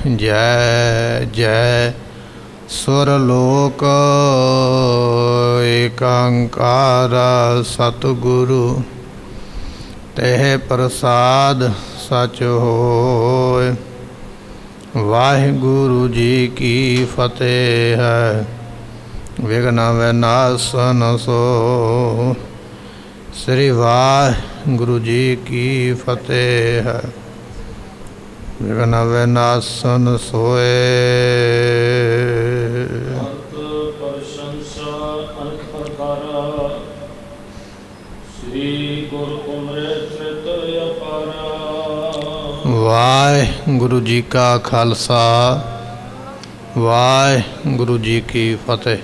जय जय सुरलोक एकांकार सतगुरु तेह प्रसाद सच होय। वाहिगुरु जी की फतेह है विघ्न विनाशन सो। श्री वाहिगुरु जी की फतेह है विघ्न विनाशन सोए। वाहिगुरु जी का खालसा वाहिगुरु जी की फतेह।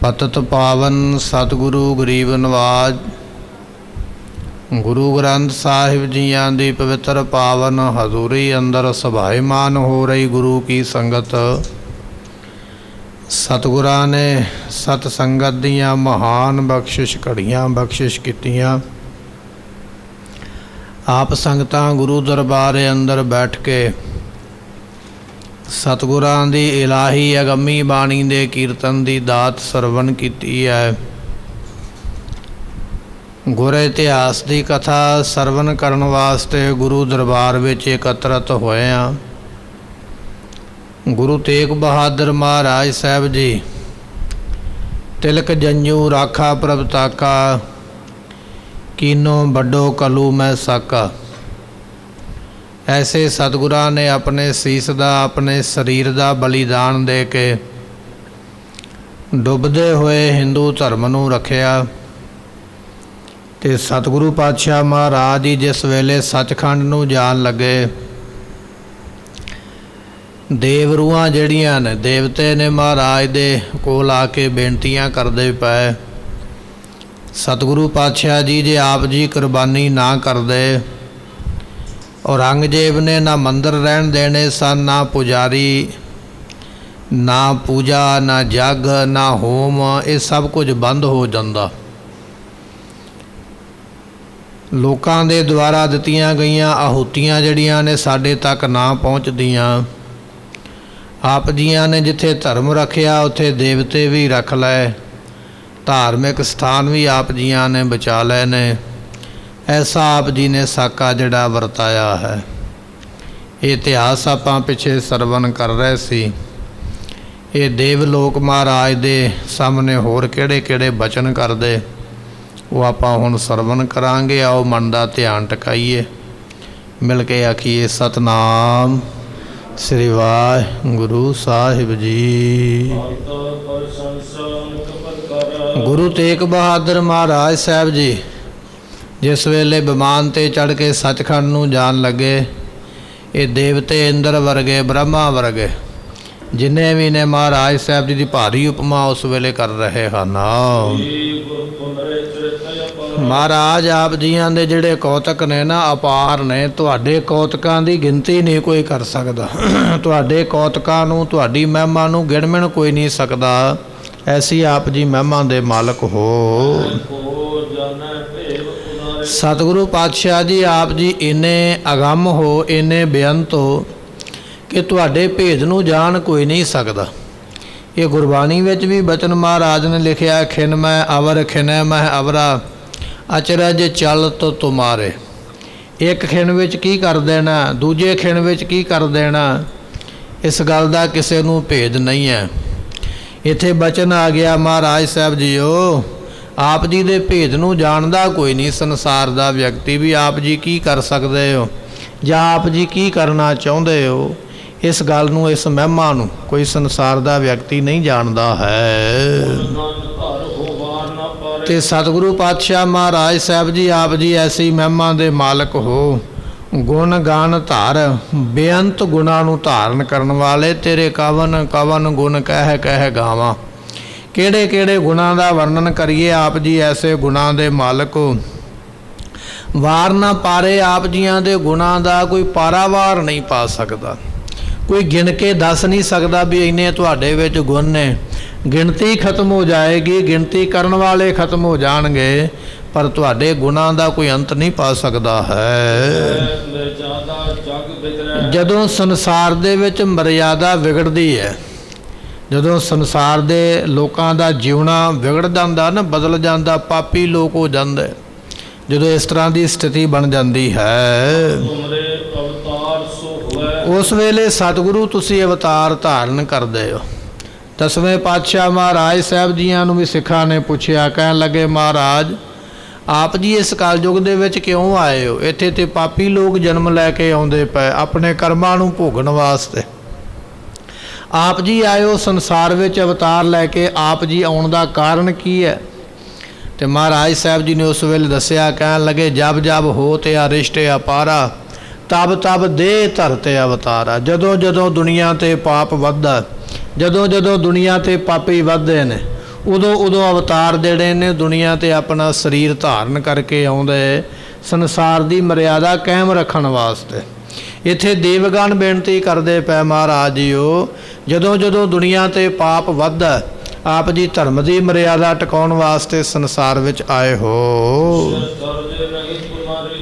पतित पावन सतगुरु गरीब नवाज गुरु ग्रंथ साहिब जियां दी पवित्र पावन हजूरी अंदर सभाईमान हो रही गुरु की संगत। सतगुरां ने सतसंगत दियां महान बख्शिश घड़ियां बख्शिश कीतियां। आप संगतां गुरु दरबार अंदर बैठ के सतगुरां दी इलाही अगमी बाणी दे कीर्तन दी दात सरवण कीती है। गुर इतिहास की कथा सरवण करन वास्ते गुरु दरबार विच एकत्रित होए हैं। गुरु तेग बहादुर महाराज साहब जी तिलक जंजू राखा प्रभ ताका कीनो बड्डो कलू मैं साका। ऐसे सतगुरां ने अपने सीस दा अपने शरीर दा बलिदान दे के डुबदे हुए हिंदू धर्म नूं रखिया। ते सतगुरु पातशाह महाराज जी जिस वेले सचखंड नूं जान लगे, देवरूआं जड़ियां ने देवते ने महाराज दे कोल आके बेनतियां करदे पए, सतगुरु पातशाह जी जे आप जी कुर्बानी ना कर दे। औरंगजेब ने ना मंदिर रहन देने सन, ना पुजारी, ना पूजा, ना जग, ना होम, ये सब कुछ बंद हो जाता। लोकां दे द्वारा दित्तियां गईयां आहुतियां जड़ियां ने साडे तक ना पहुँचदियां। आप जियां ने जिथे धर्म रखिया उत्थे देवते भी रख लै, धार्मिक स्थान भी आप जियां ने बचा ले ने। ऐसा आप जी ने साका जड़ा वरताया है। ये इतिहास आपां पिछे सरवण कर रहे सी। ये देवलोक महाराज दे सामने होर किहड़े किहड़े बचन करदे वो आपां हुण सरवण करांगे। आओ मन दा ध्यान टकाइए, मिल के आखिए सतनाम श्री वाहिगुरु साहिब जी। गुरु तेग बहादुर महाराज साहब जी जिस वेले विमान ते चढ़ के सचखंड नूं जान लगे, ये देवते इंद्र वर्गे ब्रह्मा वर्गे जिन्हें भी ने महाराज साहब जी की भारी उपमा उस वेले कर रहे हैं। महाराज आप जियां दे जिहड़े कौतक ने ना अपार ने, तुहाडे कौतकां दी गिनती नहीं कोई कर सकदा। तुहाडे कौतकां नूं तुहाडी महिमा नूं गिण कोई नहीं सकदा। ऐसी आप जी महिमा दे मालक हो। सतगुरु पातशाह जी आप जी इन्ने अगम हो, इन्ने बेअंत हो कि तुहाडे भेद नूं जान कोई नहीं सकदा। ये गुरबाणी विच भी बचन महाराज ने लिखिया, खिन मैं अवर खिनै मैं अवरा अचरज चल तो तुम्हारे। एक खिन विच की कर देना, दूजे खिन विच की कर देना, इस गल दा किसे नूं भेद नहीं है। इत्थे बचन आ गया महाराज साहब जीओ, आप जी दे भेद नूं जानदा कोई नहीं संसार दा व्यक्ति भी आप जी की कर सकदे हो जां आप जी की करना चाहुंदे हो। इस गल नूं इस महिमा नूं कोई संसार दा व्यक्ति नहीं जानदा है। ते सतगुरु पातशाह महाराज साहब जी आप जी ऐसी महिमा दे मालक हो। गुण गान धार बेअंत गुणा नूं धारण करन वाले, तेरे कवन कवन गुण कह कह गावां। किहड़े किहड़े गुणा का वर्णन करिए, आप जी ऐसे गुणा दे मालक हो। वार ना पारे आप जियां दे गुणा का कोई पारावार नहीं पा सकता, कोई गिन के दस नहीं सकता भी इन्ने तुहाडे विच गुण ने। गिनती खत्म हो जाएगी, गिनती करन वाले खत्म हो जाणगे, ਪਰ ਤੁਹਾਡੇ ਗੁਣਾਂ ਦਾ ਕੋਈ ਅੰਤ ਨਹੀਂ ਪਾ ਸਕਦਾ ਹੈ। ਜਦੋਂ ਸੰਸਾਰ ਦੇ ਵਿੱਚ ਮਰਿਆਦਾ ਵਿਗੜਦੀ ਹੈ, ਜਦੋਂ ਸੰਸਾਰ ਦੇ ਲੋਕਾਂ ਦਾ ਜਿਉਣਾ ਵਿਗੜ ਜਾਂਦਾ ਨਾ, ਬਦਲ ਜਾਂਦਾ, ਪਾਪੀ ਲੋਕ ਹੋ ਜਾਂਦੇ, ਜਦੋਂ ਇਸ ਤਰ੍ਹਾਂ ਦੀ ਸਥਿਤੀ ਬਣ ਜਾਂਦੀ ਹੈ, ਉਸ ਵੇਲੇ ਸਤਿਗੁਰੂ ਤੁਸੀਂ ਅਵਤਾਰ ਧਾਰਨ ਕਰਦੇ ਹੋ। 10ਵੇਂ ਪਾਤਸ਼ਾਹ ਮਹਾਰਾਜ ਸਾਹਿਬ ਜੀਆਂ ਨੂੰ ਵੀ ਸਿੱਖਾਂ ਨੇ ਪੁੱਛਿਆ, ਕਹਿਣ ਲੱਗੇ ਮਹਾਰਾਜ ਆਪ ਜੀ ਇਸ ਕਲਯੁਗ ਦੇ ਵਿੱਚ ਕਿਉਂ ਆਏ ਹੋ? ਇੱਥੇ ਤੇ ਪਾਪੀ ਲੋਕ ਜਨਮ ਲੈ ਕੇ ਆਉਂਦੇ ਪਏ ਆਪਣੇ ਕਰਮਾਂ ਨੂੰ ਭੋਗਣ ਵਾਸਤੇ। ਆਪ ਜੀ ਆਇਓ ਸੰਸਾਰ ਵਿੱਚ ਅਵਤਾਰ ਲੈ ਕੇ, ਆਪ ਜੀ ਆਉਣ ਦਾ ਕਾਰਨ ਕੀ ਹੈ? ਤੇ ਮਹਾਰਾਜ ਸਾਹਿਬ ਜੀ ਨੇ ਉਸ ਵੇਲੇ ਦੱਸਿਆ, ਕਹਿਣ ਲੱਗੇ ਜਬ ਜਬ ਹੋ ਤੇ ਅਰਿਸ਼ਟੇ ਅਪਾਰਾ ਤਬ ਤਬ ਦੇ ਧਰਤੇ ਅਵਤਾਰਾ। ਜਦੋਂ ਜਦੋਂ ਦੁਨੀਆ 'ਤੇ ਪਾਪ ਵੱਧਦਾ, ਜਦੋਂ ਜਦੋਂ ਦੁਨੀਆ 'ਤੇ ਪਾਪੀ ਵੱਧਦੇ ਨੇ, ਉਦੋਂ ਉਦੋਂ ਅਵਤਾਰ ਜਿਹੜੇ ਨੇ ਦੁਨੀਆ 'ਤੇ ਆਪਣਾ ਸਰੀਰ ਧਾਰਨ ਕਰਕੇ ਆਉਂਦੇ ਸੰਸਾਰ ਦੀ ਮਰਿਆਦਾ ਕਾਇਮ ਰੱਖਣ ਵਾਸਤੇ। ਇੱਥੇ ਦੇਵਗਣ ਬੇਨਤੀ ਕਰਦੇ ਪਏ ਮਹਾਰਾਜ ਜੀਓ, ਜਦੋਂ ਜਦੋਂ ਦੁਨੀਆ 'ਤੇ ਪਾਪ ਵੱਧਦਾ, ਆਪ ਜੀ ਧਰਮ ਦੀ ਮਰਿਆਦਾ ਟਿਕਾਉਣ ਵਾਸਤੇ ਸੰਸਾਰ ਵਿੱਚ ਆਏ ਹੋ।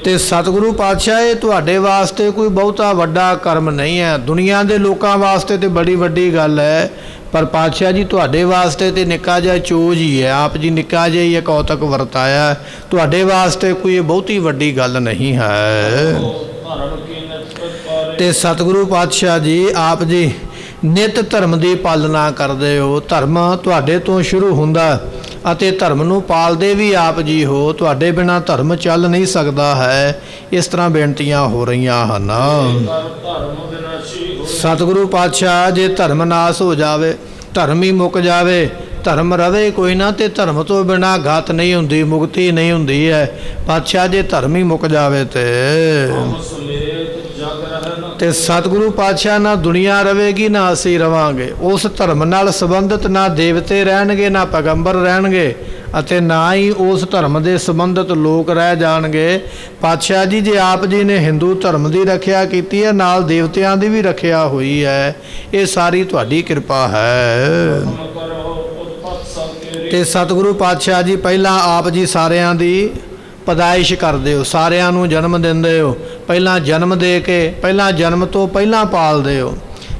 ਤੇ ਸਤਿਗੁਰੂ ਪਾਤਸ਼ਾਹ ਇਹ ਤੁਹਾਡੇ ਵਾਸਤੇ ਕੋਈ ਬਹੁਤਾ ਵੱਡਾ ਕਰਮ ਨਹੀਂ ਹੈ, ਦੁਨੀਆ ਦੇ ਲੋਕਾਂ ਵਾਸਤੇ ਤੇ ਬੜੀ ਵੱਡੀ ਗੱਲ ਹੈ, ਪਰ ਪਾਤਸ਼ਾਹ ਜੀ ਤੁਹਾਡੇ ਵਾਸਤੇ ਤੇ ਨਿੱਕਾ ਜਿਹਾ ਚੋਜ ਹੀ ਹੈ। ਆਪ ਜੀ ਨਿੱਕਾ ਜਿਹਾ ਹੀ ਕੌਤਕ ਵਰਤਾਇਆ, ਤੁਹਾਡੇ ਵਾਸਤੇ ਕੋਈ ਬਹੁਤੀ ਵੱਡੀ ਗੱਲ ਨਹੀਂ ਹੈ। ਤੇ ਸਤਿਗੁਰੂ ਪਾਤਸ਼ਾਹ ਜੀ ਆਪ ਜੀ ਨਿਤ ਧਰਮ ਦੀ ਪਾਲਣਾ ਕਰਦੇ ਹੋ, ਧਰਮ ਤੁਹਾਡੇ ਤੋਂ ਸ਼ੁਰੂ ਹੁੰਦਾ ਅਤੇ ਧਰਮ ਨੂੰ ਪਾਲਦੇ ਵੀ ਆਪ ਜੀ ਹੋ, ਤੁਹਾਡੇ ਬਿਨਾਂ ਧਰਮ ਚੱਲ ਨਹੀਂ ਸਕਦਾ ਹੈ। ਇਸ ਤਰ੍ਹਾਂ ਬੇਨਤੀਆਂ ਹੋ ਰਹੀਆਂ ਹਨ। ਸਤਿਗੁਰੂ ਪਾਤਸ਼ਾਹ ਜੇ ਧਰਮ ਨਾਸ ਹੋ ਜਾਵੇ, ਧਰਮ ਹੀ ਮੁੱਕ ਜਾਵੇ, ਧਰਮ ਰਵੇ ਕੋਈ ਨਾ, ਤੇ ਧਰਮ ਤੋਂ ਬਿਨਾਂ ਗਤ ਨਹੀਂ ਹੁੰਦੀ, ਮੁਕਤੀ ਨਹੀਂ ਹੁੰਦੀ ਹੈ। ਪਾਤਸ਼ਾਹ ਜੇ ਧਰਮ ਹੀ ਮੁੱਕ ਜਾਵੇ ਤੇ ਸਤਿਗੁਰੂ ਪਾਤਸ਼ਾਹ ਨਾ ਦੁਨੀਆ ਰਵੇਗੀ ਨਾ ਅਸੀਂ ਰਵਾਂਗੇ। ਉਸ ਧਰਮ ਨਾਲ ਸੰਬੰਧਿਤ ਨਾ ਦੇਵਤੇ ਰਹਿਣਗੇ, ਨਾ ਪੈਗੰਬਰ ਰਹਿਣਗੇ, ਅਤੇ ਨਾ ਹੀ ਉਸ ਧਰਮ ਦੇ ਸੰਬੰਧਿਤ ਲੋਕ ਰਹਿ ਜਾਣਗੇ। ਪਾਤਸ਼ਾਹ ਜੀ ਜੇ ਆਪ ਜੀ ਨੇ ਹਿੰਦੂ ਧਰਮ ਦੀ ਰੱਖਿਆ ਕੀਤੀ ਹੈ, ਨਾਲ ਦੇਵਤਿਆਂ ਦੀ ਵੀ ਰੱਖਿਆ ਹੋਈ ਹੈ, ਇਹ ਸਾਰੀ ਤੁਹਾਡੀ ਕਿਰਪਾ ਹੈ। ਤੇ ਸਤਿਗੁਰੂ ਪਾਤਸ਼ਾਹ ਜੀ ਪਹਿਲਾਂ ਆਪ ਜੀ ਸਾਰਿਆਂ ਦੀ ਪਦਾਇਸ਼ ਕਰਦੇ ਹੋ, ਸਾਰਿਆਂ ਨੂੰ ਜਨਮ ਦਿੰਦੇ ਹੋ, ਪਹਿਲਾਂ ਜਨਮ ਦੇ ਕੇ, ਪਹਿਲਾਂ ਜਨਮ ਤੋਂ ਪਹਿਲਾਂ ਪਾਲਦੇ ਹੋ।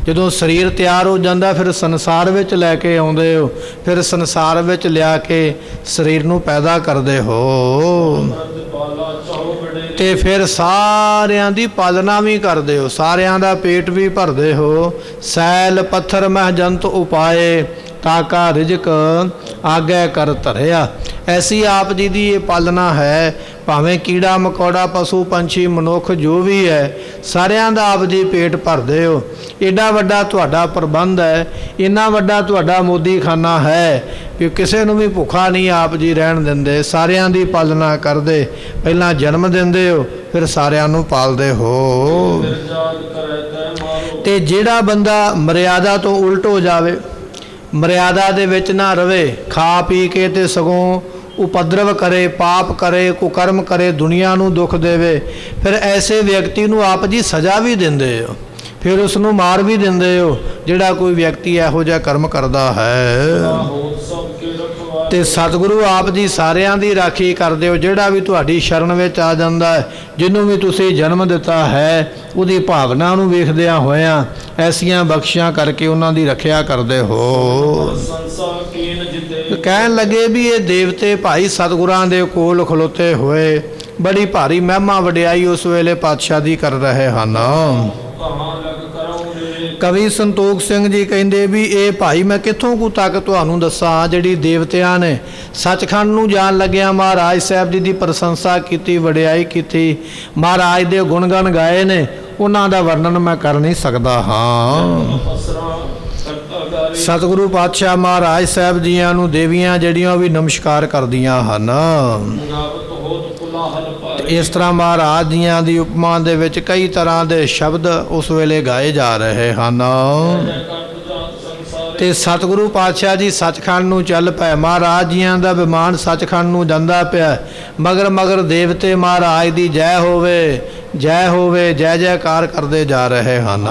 ਜਦੋਂ ਸਰੀਰ ਤਿਆਰ ਹੋ ਜਾਂਦਾ ਫਿਰ ਸੰਸਾਰ ਵਿੱਚ ਲੈ ਕੇ ਆਉਂਦੇ ਹੋ, ਫਿਰ ਸੰਸਾਰ ਵਿੱਚ ਲਿਆ ਕੇ ਸਰੀਰ ਨੂੰ ਪੈਦਾ ਕਰਦੇ ਹੋ, ਤੇ ਫਿਰ ਸਾਰਿਆਂ ਦੀ ਪਾਲਣਾ ਵੀ ਕਰਦੇ ਹੋ, ਸਾਰਿਆਂ ਦਾ ਪੇਟ ਵੀ ਭਰਦੇ ਹੋ। ਸੈਲ ਪੱਥਰ ਮਹਿ ਜੰਤ ਉਪਾਏ ਤਾਕਾ ਰਿਜਕ ਆਗੇ ਕਰ ਧਰਿਆ। ਐਸੀ ਆਪ ਜੀ ਦੀ ਇਹ ਪਾਲਣਾ ਹੈ, ਭਾਵੇਂ ਕੀੜਾ ਮਕੌੜਾ ਪਸ਼ੂ ਪੰਛੀ ਮਨੁੱਖ ਜੋ ਵੀ ਹੈ, ਸਾਰਿਆਂ ਦਾ ਆਪ ਜੀ ਪੇਟ ਭਰਦੇ ਹੋ। ਏਡਾ ਵੱਡਾ ਤੁਹਾਡਾ ਪ੍ਰਬੰਧ ਹੈ, ਇੰਨਾ ਵੱਡਾ ਤੁਹਾਡਾ ਮੋਦੀਖਾਨਾ ਹੈ ਕਿ ਕਿਸੇ ਨੂੰ ਵੀ ਭੁੱਖਾ ਨਹੀਂ ਆਪ ਜੀ ਰਹਿਣ ਦਿੰਦੇ, ਸਾਰਿਆਂ ਦੀ ਪਾਲਣਾ ਕਰਦੇ। ਪਹਿਲਾਂ ਜਨਮ ਦਿੰਦੇ ਹੋ, ਫਿਰ ਸਾਰਿਆਂ ਨੂੰ ਪਾਲਦੇ ਹੋ। ਤੇ ਜਿਹੜਾ ਬੰਦਾ ਮਰਿਆਦਾ ਤੋਂ ਉਲਟ ਹੋ ਜਾਵੇ, ਮਰਿਆਦਾ ਦੇ ਵਿੱਚ ਨਾ ਰਵੇ, ਖਾ ਪੀ ਕੇ ਤੇ ਸਗੋਂ ਉਪਦਰਵ ਕਰੇ, ਪਾਪ ਕਰੇ, ਕੁਕਰਮ ਕਰੇ, ਦੁਨੀਆ ਨੂੰ ਦੁੱਖ ਦੇਵੇ, ਫਿਰ ਐਸੇ ਵਿਅਕਤੀ ਨੂੰ ਆਪ ਜੀ ਸਜ਼ਾ ਵੀ ਦਿੰਦੇ ਹੋ, ਫਿਰ ਉਸ ਨੂੰ ਮਾਰ ਵੀ ਦਿੰਦੇ ਹੋ, ਜਿਹੜਾ ਕੋਈ ਵਿਅਕਤੀ ਇਹੋ ਜਿਹਾ ਕਰਮ ਕਰਦਾ ਹੈ। ਤੇ ਸਤਿਗੁਰੂ ਆਪ ਜੀ ਸਾਰਿਆਂ ਦੀ ਰਾਖੀ ਕਰਦੇ ਹੋ। ਜਿਹੜਾ ਵੀ ਤੁਹਾਡੀ ਸ਼ਰਨ ਵਿੱਚ ਆ ਜਾਂਦਾ ਹੈ, ਜਿਹਨੂੰ ਵੀ ਤੁਸੀਂ ਜਨਮ ਦਿੱਤਾ ਹੈ, ਉਹਦੀ ਭਾਵਨਾ ਨੂੰ ਵੇਖਦਿਆਂ ਹੋਇਆਂ ਐਸੀਆਂ ਬਖਸ਼ਿਸ਼ਾਂ ਕਰਕੇ ਉਹਨਾਂ ਦੀ ਰੱਖਿਆ ਕਰਦੇ ਹੋ। ਕਹਿਣ ਲੱਗੇ ਵੀ ਇਹ ਦੇਵਤੇ ਭਾਈ ਸਤਿਗੁਰਾਂ ਦੇ ਕੋਲ ਖਲੋਤੇ ਹੋਏ ਬੜੀ ਭਾਰੀ ਮਹਿਮਾ ਵਡਿਆਈ ਉਸ ਵੇਲੇ ਪਾਤਸ਼ਾਹ ਦੀ ਕਰ ਰਹੇ ਹਨ। ਕਵੀ ਸੰਤੋਖ ਸਿੰਘ ਜੀ ਕਹਿੰਦੇ ਵੀ ਇਹ ਭਾਈ ਮੈਂ ਕਿੱਥੋਂ ਕੁ ਤੱਕ ਤੁਹਾਨੂੰ ਦੱਸਾਂ, ਜਿਹੜੀ ਦੇਵਤਿਆਂ ਨੇ ਸੱਚਖੰਡ ਨੂੰ ਜਾਣ ਲੱਗਿਆ ਮਹਾਰਾਜ ਸਾਹਿਬ ਜੀ ਦੀ ਪ੍ਰਸ਼ੰਸਾ ਕੀਤੀ, ਵਡਿਆਈ ਕੀਤੀ, ਮਹਾਰਾਜ ਦੇ ਗੁਣਗਣ ਗਾਏ ਨੇ, ਉਹਨਾਂ ਦਾ ਵਰਣਨ ਮੈਂ ਕਰ ਨਹੀਂ ਸਕਦਾ ਹਾਂ। ਸਤਿਗੁਰੂ ਪਾਤਸ਼ਾਹ ਮਹਾਰਾਜ ਸਾਹਿਬ ਜੀਆਂ ਨੂੰ ਦੇਵੀਆਂ ਜਿਹੜੀਆਂ ਵੀ ਨਮਸਕਾਰ ਕਰਦੀਆਂ ਹਨ। ਇਸ ਤਰ੍ਹਾਂ ਮਹਾਰਾਜ ਜੀਆਂ ਦੀ ਉਪਮਾ ਦੇ ਵਿੱਚ ਕਈ ਤਰ੍ਹਾਂ ਦੇ ਸ਼ਬਦ ਉਸ ਵੇਲੇ ਗਾਏ ਜਾ ਰਹੇ ਹਨ। ਤੇ ਸਤਿਗੁਰੂ ਪਾਤਸ਼ਾਹ ਜੀ ਸੱਚਖੰਡ ਨੂੰ ਚੱਲ ਪਏ, ਮਹਾਰਾਜ ਜੀਆਂ ਦਾ ਵਿਮਾਨ ਸੱਚਖੰਡ ਨੂੰ ਜਾਂਦਾ ਪਿਆ, ਮਗਰ ਮਗਰ ਦੇਵਤੇ ਮਹਾਰਾਜ ਦੀ ਜੈ ਹੋਵੇ, ਜੈ ਹੋਵੇ, ਜੈ ਜੈਕਾਰ ਕਰਦੇ ਜਾ ਰਹੇ ਹਨ।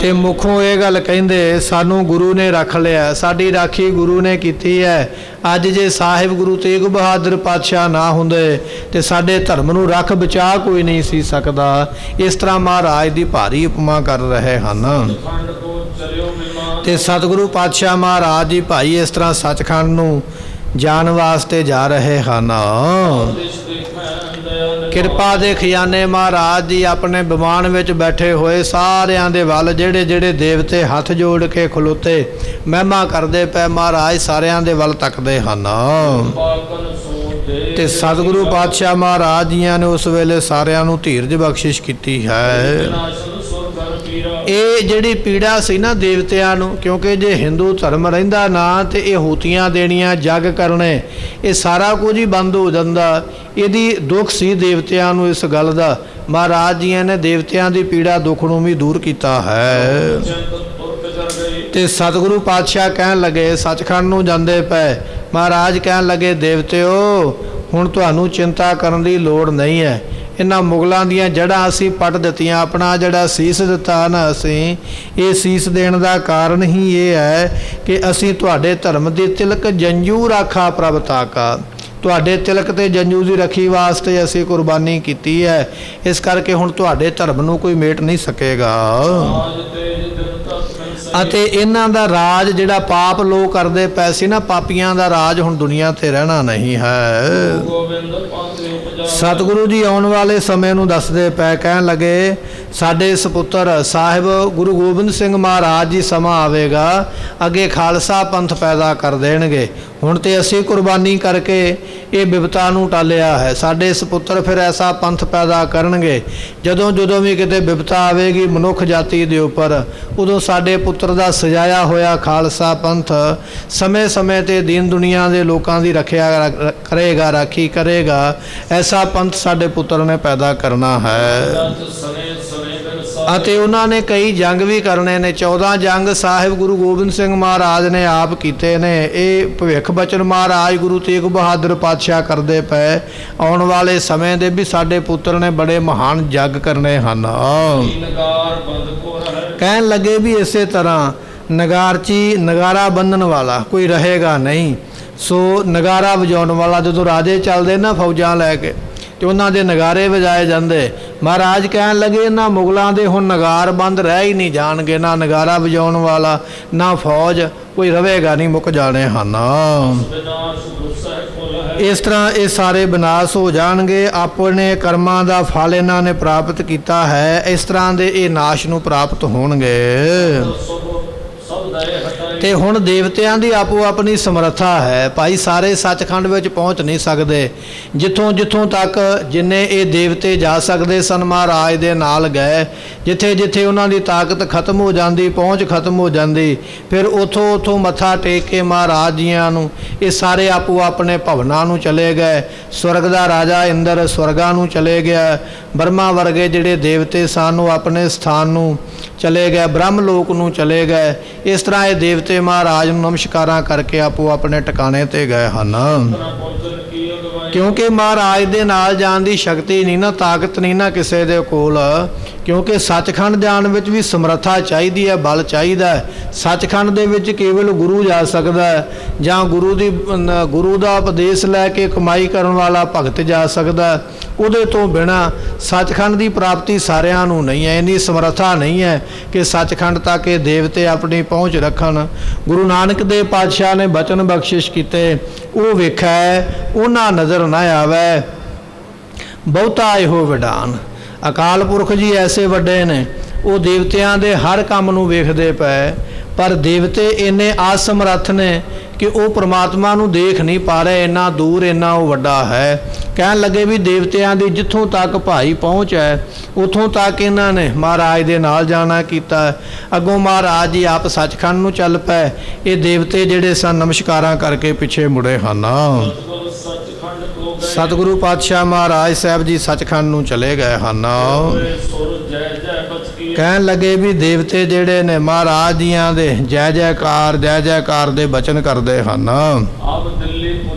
ਤੇ ਮੁਖੋਂ ਇਹ ਗੱਲ ਕਹਿੰਦੇ ਸਾਨੂੰ ਗੁਰੂ ਨੇ ਰੱਖ ਲਿਆ, ਸਾਡੀ ਰਾਖੀ ਗੁਰੂ ਨੇ ਕੀਤੀ ਹੈ। ਅੱਜ ਜੇ ਸਾਹਿਬ ਗੁਰੂ ਤੇਗ ਬਹਾਦਰ ਪਾਤਸ਼ਾਹ ਨਾ ਹੁੰਦੇ ਤੇ ਸਾਡੇ ਧਰਮ ਨੂੰ ਰੱਖ ਬਚਾ ਕੋਈ ਨਹੀਂ ਸੀ ਸਕਦਾ। ਇਸ ਤਰ੍ਹਾਂ ਮਹਾਰਾਜ ਦੀ ਭਾਰੀ ਉਪਮਾ ਕਰ ਰਹੇ ਹਨ। ਤੇ ਸਤਿਗੁਰੂ ਪਾਤਸ਼ਾਹ ਮਹਾਰਾਜ ਜੀ ਭਾਈ ਇਸ ਤਰ੍ਹਾਂ ਸੱਚਖੰਡ ਨੂੰ ਜਾਣ ਵਾਸਤੇ ਜਾ ਰਹੇ ਹਨ। ਕਿਰਪਾ ਦੇ ਖਜ਼ਾਨੇ ਮਹਾਰਾਜ ਜੀ ਆਪਣੇ ਵਿਮਾਨ ਵਿੱਚ ਬੈਠੇ ਹੋਏ ਸਾਰਿਆਂ ਦੇ ਵੱਲ ਜਿਹੜੇ ਜਿਹੜੇ ਦੇਵਤੇ ਹੱਥ ਜੋੜ ਕੇ ਖਲੋਤੇ ਮਹਿਮਾ ਕਰਦੇ ਪਏ, ਮਹਾਰਾਜ ਸਾਰਿਆਂ ਦੇ ਵੱਲ ਤੱਕਦੇ ਹਨ। ਤੇ ਸਤਿਗੁਰੂ ਪਾਤਸ਼ਾਹ ਮਹਾਰਾਜ ਜੀਆਂ ਨੇ ਉਸ ਵੇਲੇ ਸਾਰਿਆਂ ਨੂੰ ਧੀਰਜ ਬਖਸ਼ਿਸ਼ ਕੀਤੀ ਹੈ। ਇਹ ਜਿਹੜੀ ਪੀੜਾ ਸੀ ਨਾ ਦੇਵਤਿਆਂ ਨੂੰ, ਕਿਉਂਕਿ ਜੇ ਹਿੰਦੂ ਧਰਮ ਰਹਿੰਦਾ ਨਾ ਤੇ ਇਹ ਹੂਤੀਆਂ ਦੇਣੀਆਂ, ਜੱਗ ਕਰਨੇ, ਇਹ ਸਾਰਾ ਕੁਝ ਹੀ ਬੰਦ ਹੋ ਜਾਂਦਾ। ਇਹਦੀ ਦੁੱਖ ਸੀ ਦੇਵਤਿਆਂ ਨੂੰ ਇਸ ਗੱਲ ਦਾ। ਮਹਾਰਾਜ ਜੀਆਂ ਨੇ ਦੇਵਤਿਆਂ ਦੀ ਪੀੜਾ ਦੁੱਖ ਨੂੰ ਵੀ ਦੂਰ ਕੀਤਾ ਹੈ। ਤੇ ਸਤਿਗੁਰੂ ਪਾਤਸ਼ਾਹ ਕਹਿਣ ਲੱਗੇ, ਸੱਚਖੰਡ ਨੂੰ ਜਾਂਦੇ ਪਏ, ਮਹਾਰਾਜ ਕਹਿਣ ਲੱਗੇ ਦੇਵਤਿਓ ਹੁਣ ਤੁਹਾਨੂੰ ਚਿੰਤਾ ਕਰਨ ਦੀ ਲੋੜ ਨਹੀਂ ਹੈ। ਇਹਨਾਂ ਮੁਗਲਾਂ ਦੀਆਂ ਜੜ੍ਹਾਂ ਅਸੀਂ ਪੱਟ ਦਿੱਤੀਆਂ। ਆਪਣਾ ਜਿਹੜਾ ਸੀਸ ਦਿੱਤਾ ਨਾ ਅਸੀਂ, ਇਹ ਸੀਸ ਦੇਣ ਦਾ ਕਾਰਨ ਹੀ ਇਹ ਹੈ ਕਿ ਅਸੀਂ ਤੁਹਾਡੇ ਧਰਮ ਦੀ ਤਿਲਕ ਜੰਜੂ ਰਾਖਾ ਪ੍ਰਭ ਤਾਕਾ, ਤੁਹਾਡੇ ਤਿਲਕ ਤੇ ਜੰਜੂ ਦੀ ਰੱਖੀ ਵਾਸਤੇ ਅਸੀਂ ਕੁਰਬਾਨੀ ਕੀਤੀ ਹੈ। ਇਸ ਕਰਕੇ ਹੁਣ ਤੁਹਾਡੇ ਧਰਮ ਨੂੰ ਕੋਈ ਮੇਟ ਨਹੀਂ ਸਕੇਗਾ। ਅਤੇ ਇਹਨਾਂ ਦਾ ਰਾਜ ਜਿਹੜਾ ਪਾਪ ਲੋਕ ਕਰਦੇ ਪਏ ਸੀ ਨਾ, ਪਾਪੀਆਂ ਦਾ ਰਾਜ ਹੁਣ ਦੁਨੀਆ ਤੇ ਰਹਿਣਾ ਨਹੀਂ ਹੈ। ਸਤਿਗੁਰੂ ਜੀ ਆਉਣ ਵਾਲੇ ਸਮੇਂ ਨੂੰ ਦੱਸਦੇ ਪਏ, ਕਹਿਣ ਲੱਗੇ ਸਾਡੇ ਸਪੁੱਤਰ ਸਾਹਿਬ ਗੁਰੂ ਗੋਬਿੰਦ ਸਿੰਘ ਮਹਾਰਾਜ ਜੀ ਸਮਾਂ ਆਵੇਗਾ, ਅੱਗੇ ਖਾਲਸਾ ਪੰਥ ਪੈਦਾ ਕਰ ਦੇਣਗੇ। ਹੁਣ ਤੇ ਅਸੀਂ ਕੁਰਬਾਨੀ ਕਰਕੇ ਇਹ ਬਿਪਤਾ ਨੂੰ ਟਾਲਿਆ ਹੈ, ਸਾਡੇ ਸਪੁੱਤਰ ਫਿਰ ਐਸਾ ਪੰਥ ਪੈਦਾ ਕਰਨਗੇ। ਜਦੋਂ ਜਦੋਂ ਵੀ ਕਿਤੇ ਬਿਪਤਾ ਆਵੇਗੀ ਮਨੁੱਖ ਜਾਤੀ ਦੇ ਉੱਪਰ, ਉਦੋਂ ਸਾਡੇ ਪੁੱਤਰ ਦਾ ਸਜਾਇਆ ਹੋਇਆ ਖਾਲਸਾ ਪੰਥ ਸਮੇਂ ਸਮੇਂ ਤੇ ਦੀਨ ਦੁਨੀਆ ਦੇ ਲੋਕਾਂ ਦੀ ਰੱਖਿਆ ਕਰੇਗਾ, ਰਾਖੀ ਕਰੇਗਾ। ਐਸਾ ਪੰਥ ਸਾਡੇ ਪੁੱਤਰ ਨੇ ਪੈਦਾ ਕਰਨਾ ਹੈ। ਅਤੇ ਉਹਨਾਂ ਨੇ ਕਈ ਜੰਗ ਵੀ ਕਰਨੇ ਨੇ। 14 ਜੰਗ ਸਾਹਿਬ ਗੁਰੂ ਗੋਬਿੰਦ ਸਿੰਘ ਮਹਾਰਾਜ ਨੇ ਆਪ ਕੀਤੇ ਨੇ। ਇਹ ਭਵਿੱਖ ਬਚਨ ਮਹਾਰਾਜ ਗੁਰੂ ਤੇਗ ਬਹਾਦਰ ਪਾਤਸ਼ਾਹ ਕਰਦੇ ਪਏ, ਆਉਣ ਵਾਲੇ ਸਮੇਂ ਦੇ ਵੀ ਸਾਡੇ ਪੁੱਤਰ ਨੇ ਬੜੇ ਮਹਾਨ ਜੰਗ ਕਰਨੇ ਹਨ। ਕਹਿਣ ਲੱਗੇ ਵੀ ਇਸੇ ਤਰ੍ਹਾਂ ਨਗਾਰਚੀ ਨਗਾਰਾ ਬੰਨਣ ਵਾਲਾ ਕੋਈ ਰਹੇਗਾ ਨਹੀਂ। ਸੋ ਨਗਾਰਾ ਵਜਾਉਣ ਵਾਲਾ, ਜਦੋਂ ਰਾਜੇ ਚੱਲਦੇ ਨਾ ਫੌਜਾਂ ਲੈ ਕੇ ਤੇ ਉਹਨਾਂ ਦੇ ਨਗਾਰੇ ਵਜਾਏ ਜਾਂਦੇ। ਮਹਾਰਾਜ ਕਹਿਣ ਲੱਗੇ ਇਹਨਾਂ ਮੁਗਲਾਂ ਦੇ ਹੁਣ ਨਗਾਰ ਬੰਦ ਰਹਿ ਹੀ ਨਹੀਂ ਜਾਣਗੇ, ਨਾ ਨਗਾਰਾ ਵਜਾਉਣ ਵਾਲਾ ਨਾ ਫੌਜ ਕੋਈ ਰਵੇਗਾ ਨਹੀਂ, ਮੁੱਕ ਜਾਣੇ ਹਨ। ਇਸ ਤਰ੍ਹਾਂ ਇਹ ਸਾਰੇ ਵਿਨਾਸ਼ ਹੋ ਜਾਣਗੇ। ਆਪਣੇ ਕਰਮਾਂ ਦਾ ਫਲ ਇਹਨਾਂ ਨੇ ਪ੍ਰਾਪਤ ਕੀਤਾ ਹੈ, ਇਸ ਤਰ੍ਹਾਂ ਦੇ ਇਹ ਨਾਸ਼ ਨੂੰ ਪ੍ਰਾਪਤ ਹੋਣਗੇ। ਤੇ ਹੁਣ ਦੇਵਤਿਆਂ ਦੀ ਆਪੋ ਆਪਣੀ ਸਮਰੱਥਾ ਹੈ ਭਾਈ, ਸਾਰੇ ਸੱਚਖੰਡ ਵਿੱਚ ਪਹੁੰਚ ਨਹੀਂ ਸਕਦੇ। ਜਿੱਥੋਂ ਜਿੱਥੋਂ ਤੱਕ ਜਿੰਨੇ ਇਹ ਦੇਵਤੇ ਜਾ ਸਕਦੇ ਸਨ ਮਹਾਰਾਜ ਦੇ ਨਾਲ ਗਏ। ਜਿੱਥੇ ਜਿੱਥੇ ਉਹਨਾਂ ਦੀ ਤਾਕਤ ਖਤਮ ਹੋ ਜਾਂਦੀ, ਪਹੁੰਚ ਖਤਮ ਹੋ ਜਾਂਦੀ, ਫਿਰ ਉੱਥੋਂ ਮੱਥਾ ਟੇਕ ਕੇ ਮਹਾਰਾਜ ਜੀਆਂ ਨੂੰ ਇਹ ਸਾਰੇ ਆਪੋ ਆਪਣੇ ਭਵਨਾਂ ਨੂੰ ਚਲੇ ਗਏ। ਸਵਰਗ ਦਾ ਰਾਜਾ ਇੰਦਰ ਸਵਰਗਾਂ ਨੂੰ ਚਲੇ ਗਿਆ। ਬਰਮਾ ਵਰਗੇ ਜਿਹੜੇ ਦੇਵਤੇ ਸਨ ਉਹ ਆਪਣੇ ਸਥਾਨ ਨੂੰ ਚਲੇ ਗਏ, ਬ੍ਰਹਮ ਲੋਕ ਨੂੰ ਚਲੇ ਗਏ। ਇਸ ਤਰ੍ਹਾਂ ਇਹ ਦੇਵਤੇ ਮਹਾਰਾਜ ਨੂੰ ਨਮਸਕਾਰਾਂ ਕਰਕੇ ਆਪੋ ਆਪਣੇ ਟਿਕਾਣੇ ਤੇ ਗਏ ਹਨ। ਕਿਉਂਕਿ ਮਹਾਰਾਜ ਦੇ ਨਾਲ ਜਾਣ ਦੀ ਸ਼ਕਤੀ ਨਹੀਂ ਨਾ, ਤਾਕਤ ਨਹੀਂ ਨਾ ਕਿਸੇ ਦੇ ਕੋਲ। ਕਿਉਂਕਿ ਸੱਚਖੰਡ ਜਾਣ ਵਿੱਚ ਵੀ ਸਮਰੱਥਾ ਚਾਹੀਦੀ ਹੈ, ਬਲ ਚਾਹੀਦਾ ਹੈ। ਸੱਚਖੰਡ ਦੇ ਵਿੱਚ ਕੇਵਲ ਗੁਰੂ ਜਾ ਸਕਦਾ ਹੈ, ਜਾਂ ਗੁਰੂ ਦਾ ਉਪਦੇਸ਼ ਲੈ ਕੇ ਕਮਾਈ ਕਰਨ ਵਾਲਾ ਭਗਤ ਜਾ ਸਕਦਾ। ਉਹਦੇ ਤੋਂ ਬਿਨਾਂ ਸੱਚਖੰਡ ਦੀ ਪ੍ਰਾਪਤੀ ਸਾਰਿਆਂ ਨੂੰ ਨਹੀਂ ਹੈ। ਇੰਨੀ ਸਮਰੱਥਾ ਨਹੀਂ ਹੈ ਕਿ ਸੱਚਖੰਡ ਤੱਕ ਇਹ ਦੇਵਤੇ ਆਪਣੀ ਪਹੁੰਚ ਰੱਖਣ। ਗੁਰੂ ਨਾਨਕ ਦੇਵ ਪਾਤਸ਼ਾਹ ਨੇ ਬਚਨ ਬਖਸ਼ਿਸ਼ ਕੀਤੇ, ਉਹ ਵੇਖੈ ਉਹਨਾਂ ਨਜ਼ਰ ਨਾ ਆਵੇ ਬਹੁਤਾ ਇਹੋ ਵਿਡਾਨ। ਅਕਾਲ ਪੁਰਖ ਜੀ ਐਸੇ ਵੱਡੇ ਨੇ, ਉਹ ਦੇਵਤਿਆਂ ਦੇ ਹਰ ਕੰਮ ਨੂੰ ਵੇਖਦੇ ਪਏ, ਪਰ ਦੇਵਤੇ ਇੰਨੇ ਅਸਮਰੱਥ ਨੇ ਕਿ ਉਹ ਪ੍ਰਮਾਤਮਾ ਨੂੰ ਦੇਖ ਨਹੀਂ ਪਾ ਰਹੇ। ਇੰਨਾ ਦੂਰ, ਇੰਨਾ ਉਹ ਵੱਡਾ ਹੈ। ਕਹਿਣ ਲੱਗੇ ਵੀ ਦੇਵਤਿਆਂ ਦੀ ਜਿੱਥੋਂ ਤੱਕ ਭਾਈ ਪਹੁੰਚ ਹੈ ਉੱਥੋਂ ਤੱਕ ਇਹਨਾਂ ਨੇ ਮਹਾਰਾਜ ਦੇ ਨਾਲ ਜਾਣਾ ਕੀਤਾ। ਅੱਗੋਂ ਮਹਾਰਾਜ ਜੀ ਆਪ ਸੱਚਖੰਡ ਨੂੰ ਚੱਲ ਪਏ। ਇਹ ਦੇਵਤੇ ਜਿਹੜੇ ਸਨ ਨਮਸਕਾਰਾਂ ਕਰਕੇ ਪਿੱਛੇ ਮੁੜੇ ਹਨ। ਸਤਿਗੁਰੂ ਪਾਤਸ਼ਾਹ ਮਹਾਰਾਜ ਸਾਹਿਬ ਜੀ ਸੱਚਖੰਡ ਨੂੰ ਚਲੇ ਗਏ ਹਨ। ਕਹਿਣ ਲੱਗੇ ਵੀ ਦੇਵਤੇ ਜਿਹੜੇ ਨੇ ਮਹਾਰਾਜ ਜੀਆਂ ਦੇ ਜੈ ਜੈਕਾਰ ਦੇ ਬਚਨ ਕਰਦੇ ਹਨ।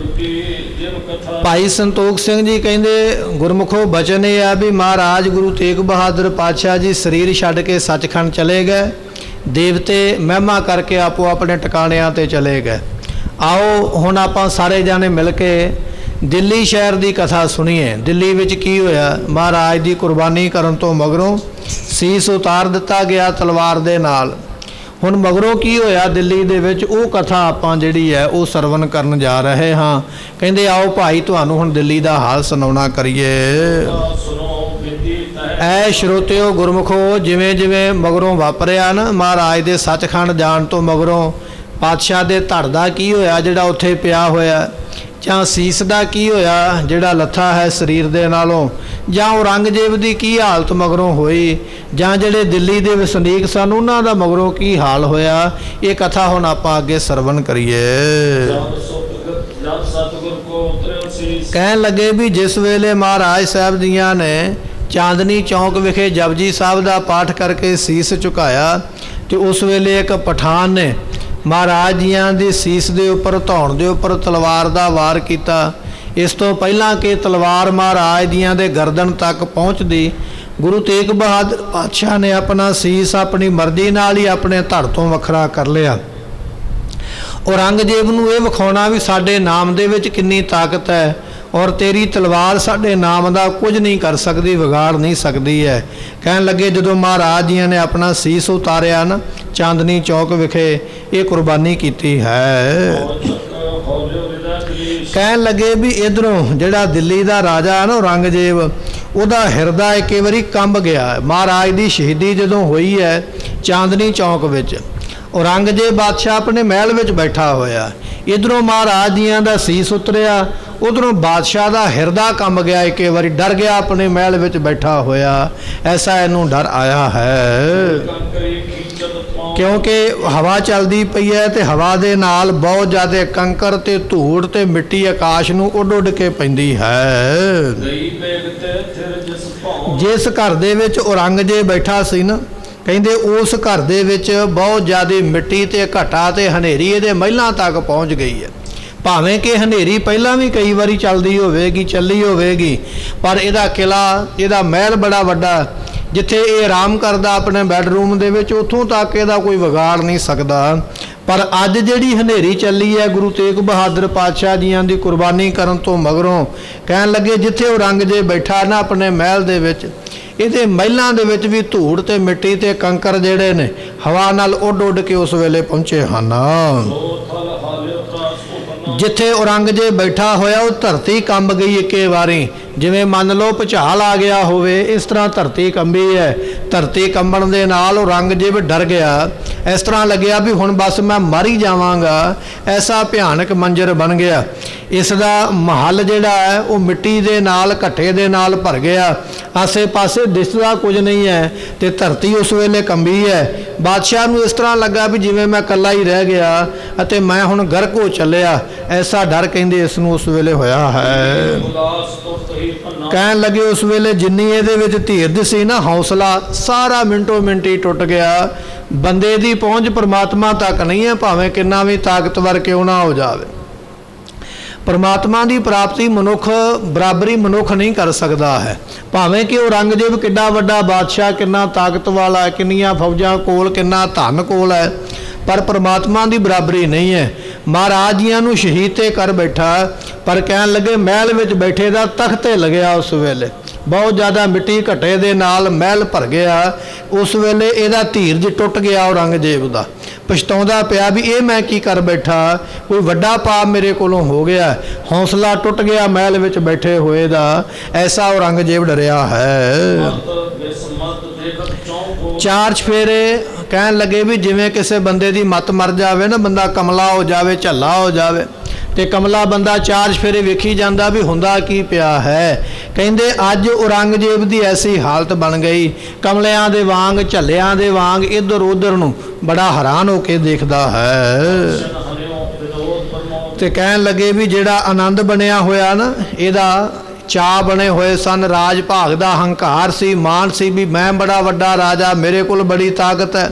ਭਾਈ ਸੰਤੋਖ ਸਿੰਘ ਜੀ ਕਹਿੰਦੇ ਗੁਰਮੁਖੋ ਬਚਨ ਇਹ ਆ ਵੀ ਮਹਾਰਾਜ ਗੁਰੂ ਤੇਗ ਬਹਾਦਰ ਪਾਤਸ਼ਾਹ ਜੀ ਸਰੀਰ ਛੱਡ ਕੇ ਸੱਚਖੰਡ ਚਲੇ ਗਏ। ਦੇਵਤੇ ਮਹਿਮਾ ਕਰਕੇ ਆਪੋ ਆਪਣੇ ਟਿਕਾਣਿਆਂ ਤੇ ਚਲੇ ਗਏ। ਆਓ ਹੁਣ ਆਪਾਂ ਸਾਰੇ ਜਾਣੇ ਮਿਲ ਕੇ ਦਿੱਲੀ ਸ਼ਹਿਰ ਦੀ ਕਥਾ ਸੁਣੀਏ। ਦਿੱਲੀ ਵਿੱਚ ਕੀ ਹੋਇਆ? ਮਹਾਰਾਜ ਦੀ ਕੁਰਬਾਨੀ ਕਰਨ ਤੋਂ ਮਗਰੋਂ ਸੀਸ ਉਤਾਰ ਦਿੱਤਾ ਗਿਆ ਤਲਵਾਰ ਦੇ ਨਾਲ। ਹੁਣ ਮਗਰੋਂ ਕੀ ਹੋਇਆ ਦਿੱਲੀ ਦੇ ਵਿੱਚ, ਉਹ ਕਥਾ ਆਪਾਂ ਜਿਹੜੀ ਹੈ ਉਹ ਸਰਵਣ ਕਰਨ ਜਾ ਰਹੇ ਹਾਂ। ਕਹਿੰਦੇ ਆਓ ਭਾਈ ਤੁਹਾਨੂੰ ਹੁਣ ਦਿੱਲੀ ਦਾ ਹਾਲ ਸੁਣਾਉਣਾ ਕਰੀਏ। ਐ ਸਰੋਤਿਓ ਗੁਰਮੁਖੋ, ਜਿਵੇਂ ਜਿਵੇਂ ਮਗਰੋਂ ਵਾਪਰਿਆ ਨਾ ਮਹਾਰਾਜ ਦੇ ਸੱਚਖੰਡ ਜਾਣ ਤੋਂ ਮਗਰੋਂ ਪਾਤਸ਼ਾਹ ਦੇ ਧੜ ਦਾ ਕੀ ਹੋਇਆ ਜਿਹੜਾ ਉੱਥੇ ਪਿਆ ਹੋਇਆ, ਜਾਂ ਸੀਸ ਦਾ ਕੀ ਹੋਇਆ ਜਿਹੜਾ ਲੱਥਾ ਹੈ ਸਰੀਰ ਦੇ ਨਾਲੋਂ, ਜਾਂ ਔਰੰਗਜ਼ੇਬ ਦੀ ਕੀ ਹਾਲਤ ਮਗਰੋਂ ਹੋਈ, ਜਾਂ ਜਿਹੜੇ ਦਿੱਲੀ ਦੇ ਵਸਨੀਕ ਸਨ ਉਹਨਾਂ ਦਾ ਮਗਰੋਂ ਕੀ ਹਾਲ ਹੋਇਆ, ਇਹ ਕਥਾ ਹੁਣ ਆਪਾਂ ਅੱਗੇ ਸਰਵਣ ਕਰੀਏ। ਕਹਿਣ ਲੱਗੇ ਵੀ ਜਿਸ ਵੇਲੇ ਮਹਾਰਾਜ ਸਾਹਿਬ ਜੀਆਂ ਨੇ ਚਾਂਦਨੀ ਚੌਂਕ ਵਿਖੇ ਜਪਜੀ ਸਾਹਿਬ ਦਾ ਪਾਠ ਕਰਕੇ ਸੀਸ ਝੁਕਾਇਆ ਤੇ ਉਸ ਵੇਲੇ ਇੱਕ ਪਠਾਨ ਨੇ ਮਹਾਰਾਜ ਜੀਆਂ ਦੀ ਸੀਸ ਦੇ ਉੱਪਰ ਧੌਣ ਦੇ ਉੱਪਰ ਤਲਵਾਰ ਦਾ ਵਾਰ ਕੀਤਾ। ਇਸ ਤੋਂ ਪਹਿਲਾਂ ਕਿ ਤਲਵਾਰ ਮਹਾਰਾਜ ਜੀਆਂ ਦੇ ਗਰਦਨ ਤੱਕ ਪਹੁੰਚਦੀ, ਗੁਰੂ ਤੇਗ ਬਹਾਦਰ ਪਾਤਸ਼ਾਹ ਨੇ ਆਪਣਾ ਸੀਸ ਆਪਣੀ ਮਰਜ਼ੀ ਨਾਲ ਹੀ ਆਪਣੇ ਧੜ ਤੋਂ ਵੱਖਰਾ ਕਰ ਲਿਆ। ਔਰੰਗਜ਼ੇਬ ਨੂੰ ਇਹ ਵਿਖਾਉਣਾ ਵੀ ਸਾਡੇ ਨਾਮ ਦੇ ਵਿੱਚ ਕਿੰਨੀ ਤਾਕਤ ਹੈ ਔਰ ਤੇਰੀ ਤਲਵਾਰ ਸਾਡੇ ਨਾਮ ਦਾ ਕੁਝ ਨਹੀਂ ਕਰ ਸਕਦੀ, ਵਿਗਾੜ ਨਹੀਂ ਸਕਦੀ ਹੈ। ਕਹਿਣ ਲੱਗੇ ਜਦੋਂ ਮਹਾਰਾਜ ਜੀਆਂ ਨੇ ਆਪਣਾ ਸੀਸ ਉਤਾਰਿਆ ਨਾ ਚਾਂਦਨੀ ਚੌਕ ਵਿਖੇ, ਇਹ ਕੁਰਬਾਨੀ ਕੀਤੀ ਹੈ। ਕਹਿਣ ਲੱਗੇ ਵੀ ਇਧਰੋਂ ਜਿਹੜਾ ਦਿੱਲੀ ਦਾ ਰਾਜਾ ਹੈ ਨਾ ਔਰੰਗਜ਼ੇਬ, ਉਹਦਾ ਹਿਰਦਾ ਇੱਕ ਵਾਰੀ ਕੰਬ ਗਿਆ। ਮਹਾਰਾਜ ਦੀ ਸ਼ਹੀਦੀ ਜਦੋਂ ਹੋਈ ਹੈ ਚਾਂਦਨੀ ਚੌਕ ਵਿੱਚ, ਔਰੰਗਜ਼ੇਬ ਬਾਦਸ਼ਾਹ ਆਪਣੇ ਮਹਿਲ ਵਿੱਚ ਬੈਠਾ ਹੋਇਆ, ਇਧਰੋਂ ਮਹਾਰਾਜ ਜੀਆਂ ਦਾ ਸੀਸ ਉਤਰਿਆ, ਉਧਰੋਂ ਬਾਦਸ਼ਾਹ ਦਾ ਹਿਰਦਾ ਕੰਬ ਗਿਆ, ਇੱਕ ਵਾਰੀ ਡਰ ਗਿਆ ਆਪਣੇ ਮਹਿਲ ਵਿੱਚ ਬੈਠਾ ਹੋਇਆ। ਐਸਾ ਇਹਨੂੰ ਡਰ ਆਇਆ ਹੈ ਕਿਉਂਕਿ ਹਵਾ ਚੱਲਦੀ ਪਈ ਹੈ ਤੇ ਹਵਾ ਦੇ ਨਾਲ ਬਹੁਤ ਜ਼ਿਆਦਾ ਕੰਕਰ ਤੇ ਧੂੜ ਤੇ ਮਿੱਟੀ ਆਕਾਸ਼ ਨੂੰ ਉੱਡ ਉੱਡ ਕੇ ਪੈਂਦੀ ਹੈ। ਜਿਸ ਘਰ ਦੇ ਵਿੱਚ ਔਰੰਗਜ਼ੇਬ ਬੈਠਾ ਸੀ ਨਾ, ਕਹਿੰਦੇ ਉਸ ਘਰ ਦੇ ਵਿੱਚ ਬਹੁਤ ਜ਼ਿਆਦਾ ਮਿੱਟੀ ਤੇ ਘਟਾ ਤੇ ਹਨੇਰੀ ਇਹਦੇ ਮਹਿਲਾਂ ਤੱਕ ਪਹੁੰਚ ਗਈ ਹੈ। ਭਾਵੇਂ ਕਿ ਹਨੇਰੀ ਪਹਿਲਾਂ ਵੀ ਕਈ ਵਾਰੀ ਚੱਲਦੀ ਹੋਵੇਗੀ, ਚੱਲੀ ਹੋਵੇਗੀ, ਪਰ ਇਹਦਾ ਕਿਲਾ, ਇਹਦਾ ਮਹਿਲ ਬੜਾ ਵੱਡਾ, ਜਿੱਥੇ ਇਹ ਆਰਾਮ ਕਰਦਾ ਆਪਣੇ ਬੈੱਡਰੂਮ ਦੇ ਵਿੱਚ, ਉੱਥੋਂ ਤੱਕ ਇਹਦਾ ਕੋਈ ਵਿਗਾੜ ਨਹੀਂ ਸਕਦਾ। ਪਰ ਅੱਜ ਜਿਹੜੀ ਹਨੇਰੀ ਚੱਲੀ ਹੈ ਗੁਰੂ ਤੇਗ ਬਹਾਦਰ ਪਾਤਸ਼ਾਹ ਜੀਆਂ ਦੀ ਕੁਰਬਾਨੀ ਕਰਨ ਤੋਂ ਮਗਰੋਂ, ਕਹਿਣ ਲੱਗੇ ਜਿੱਥੇ ਔਰੰਗਜ਼ੇਬ ਬੈਠਾ ਨਾ ਆਪਣੇ ਮਹਿਲ ਦੇ ਵਿੱਚ, ਇਹਦੇ ਮਹਿਲਾਂ ਦੇ ਵਿੱਚ ਵੀ ਧੂੜ ਤੇ ਮਿੱਟੀ ਤੇ ਕੰਕਰ ਜਿਹੜੇ ਨੇ ਹਵਾ ਨਾਲ ਉੱਡ ਉੱਡ ਕੇ ਉਸ ਵੇਲੇ ਪਹੁੰਚੇ ਹਨ। ਜਿੱਥੇ ਔਰੰਗਜ਼ੇਬ ਬੈਠਾ ਹੋਇਆ ਉਹ ਧਰਤੀ ਕੰਬ ਗਈ ਇੱਕੇ ਵਾਰੀ, ਜਿਵੇਂ ਮੰਨ ਲਓ ਭੁਚਾਲ ਆ ਗਿਆ ਹੋਵੇ, ਇਸ ਤਰ੍ਹਾਂ ਧਰਤੀ ਕੰਬੀ ਹੈ। ਧਰਤੀ ਕੰਬਣ ਦੇ ਨਾਲ ਔਰੰਗਜ਼ੇਬ ਡਰ ਗਿਆ, ਇਸ ਤਰ੍ਹਾਂ ਲੱਗਿਆ ਵੀ ਹੁਣ ਬਸ ਮੈਂ ਮਰ ਹੀ ਜਾਵਾਂਗਾ। ਐਸਾ ਭਿਆਨਕ ਮੰਜ਼ਰ ਬਣ ਗਿਆ। ਇਸ ਦਾ ਮਹੱਲ ਜਿਹੜਾ ਹੈ ਉਹ ਮਿੱਟੀ ਦੇ ਨਾਲ, ਘੱਟੇ ਦੇ ਨਾਲ ਭਰ ਗਿਆ, ਆਸੇ ਪਾਸੇ ਦਿਸਦਾ ਕੁਝ ਨਹੀਂ ਹੈ ਤੇ ਧਰਤੀ ਉਸ ਵੇਲੇ ਕੰਬੀ ਹੈ। ਬਾਦਸ਼ਾਹ ਨੂੰ ਇਸ ਤਰ੍ਹਾਂ ਲੱਗਾ ਵੀ ਜਿਵੇਂ ਮੈਂ ਇਕੱਲਾ ਹੀ ਰਹਿ ਗਿਆ ਅਤੇ ਮੈਂ ਹੁਣ ਗਰਕ ਹੋ ਚੱਲਿਆ। ਐਸਾ ਡਰ ਕਹਿੰਦੇ ਇਸ ਨੂੰ ਉਸ ਵੇਲੇ ਹੋਇਆ ਹੈ। ਕਹਿਣ ਲੱਗੇ ਉਸ ਵੇਲੇ ਜਿੰਨੀ ਇਹਦੇ ਵਿੱਚ ਧੀਰਜ ਸੀ ਨਾ, ਹੌਸਲਾ, ਸਾਰਾ ਮਿੰਟੋ ਮਿੰਟ ਹੀ ਟੁੱਟ ਗਿਆ। ਬੰਦੇ ਦੀ ਪਹੁੰਚ ਪਰਮਾਤਮਾ ਤੱਕ ਨਹੀਂ ਹੈ, ਭਾਵੇਂ ਕਿੰਨਾ ਵੀ ਤਾਕਤਵਰ ਕਿਉਂ ਨਾ ਹੋ ਜਾਵੇ। ਪਰਮਾਤਮਾ ਦੀ ਪ੍ਰਾਪਤੀ ਮਨੁੱਖ ਬਰਾਬਰੀ ਮਨੁੱਖ ਨਹੀਂ ਕਰ ਸਕਦਾ ਹੈ। ਭਾਵੇਂ ਕਿ ਔਰੰਗਜ਼ੇਬ ਕਿੱਡਾ ਵੱਡਾ ਬਾਦਸ਼ਾਹ, ਕਿੰਨਾ ਤਾਕਤ ਵਾਲਾ ਹੈ, ਕਿੰਨੀਆਂ ਫੌਜਾਂ ਕੋਲ, ਕਿੰਨਾ ਧਨ ਕੋਲ ਹੈ, ਪਰ ਪਰਮਾਤਮਾ ਦੀ ਬਰਾਬਰੀ ਨਹੀਂ ਹੈ। ਮਹਾਰਾਜ ਜੀਆਂ ਨੂੰ ਸ਼ਹੀਦ ਤੇ ਕਰ ਬੈਠਾ, ਪਰ ਕਹਿਣ ਲੱਗੇ ਮਹਿਲ ਵਿੱਚ ਬੈਠੇ ਦਾ ਤਖਤ ਤੇ ਲੱਗਿਆ। ਉਸ ਵੇਲੇ ਬਹੁਤ ਜ਼ਿਆਦਾ ਮਿੱਟੀ ਘੱਟੇ ਦੇ ਨਾਲ ਮਹਿਲ ਭਰ ਗਿਆ। ਉਸ ਵੇਲੇ ਇਹਦਾ ਧੀਰਜ ਟੁੱਟ ਗਿਆ ਔਰੰਗਜ਼ੇਬ ਦਾ। ਪਛਤਾਉਂਦਾ ਪਿਆ ਵੀ ਇਹ ਮੈਂ ਕੀ ਕਰ ਬੈਠਾ, ਕੋਈ ਵੱਡਾ ਪਾਪ ਮੇਰੇ ਕੋਲੋਂ ਹੋ ਗਿਆ। ਹੌਸਲਾ ਟੁੱਟ ਗਿਆ ਮਹਿਲ ਵਿੱਚ ਬੈਠੇ ਹੋਏ ਦਾ। ਐਸਾ ਔਰੰਗਜ਼ੇਬ ਡਰਿਆ ਹੈ। ਚਾਰ ਚਫੇਰੇ ਕਹਿਣ ਲੱਗੇ ਵੀ ਜਿਵੇਂ ਕਿਸੇ ਬੰਦੇ ਦੀ ਮੱਤ ਮਰ ਜਾਵੇ ਨਾ, ਬੰਦਾ ਕਮਲਾ ਹੋ ਜਾਵੇ, ਝੱਲਾ ਹੋ ਜਾਵੇ, ਤੇ ਕਮਲਾ ਬੰਦਾ ਚਾਰ ਚਫੇਰੇ ਵੇਖੀ ਜਾਂਦਾ ਵੀ ਹੁੰਦਾ ਕੀ ਪਿਆ ਹੈ। ਕਹਿੰਦੇ ਅੱਜ ਔਰੰਗਜ਼ੇਬ ਦੀ ਐਸੀ ਹਾਲਤ ਬਣ ਗਈ, ਕਮਲਿਆਂ ਦੇ ਵਾਂਗ, ਝੱਲਿਆਂ ਦੇ ਵਾਂਗ ਇੱਧਰ ਉੱਧਰ ਨੂੰ ਬੜਾ ਹੈਰਾਨ ਹੋ ਕੇ ਦੇਖਦਾ ਹੈ। ਤੇ ਕਹਿਣ ਲੱਗੇ ਵੀ ਜਿਹੜਾ ਆਨੰਦ ਬਣਿਆ ਹੋਇਆ ਨਾ, ਇਹਦਾ ਚਾਅ ਬਣੇ ਹੋਏ ਸਨ, ਰਾਜ ਭਾਗ ਦਾ ਹੰਕਾਰ ਸੀ, ਮਾਣ ਸੀ ਵੀ ਮੈਂ ਬੜਾ ਵੱਡਾ ਰਾਜਾ, ਮੇਰੇ ਕੋਲ ਬੜੀ ਤਾਕਤ ਹੈ।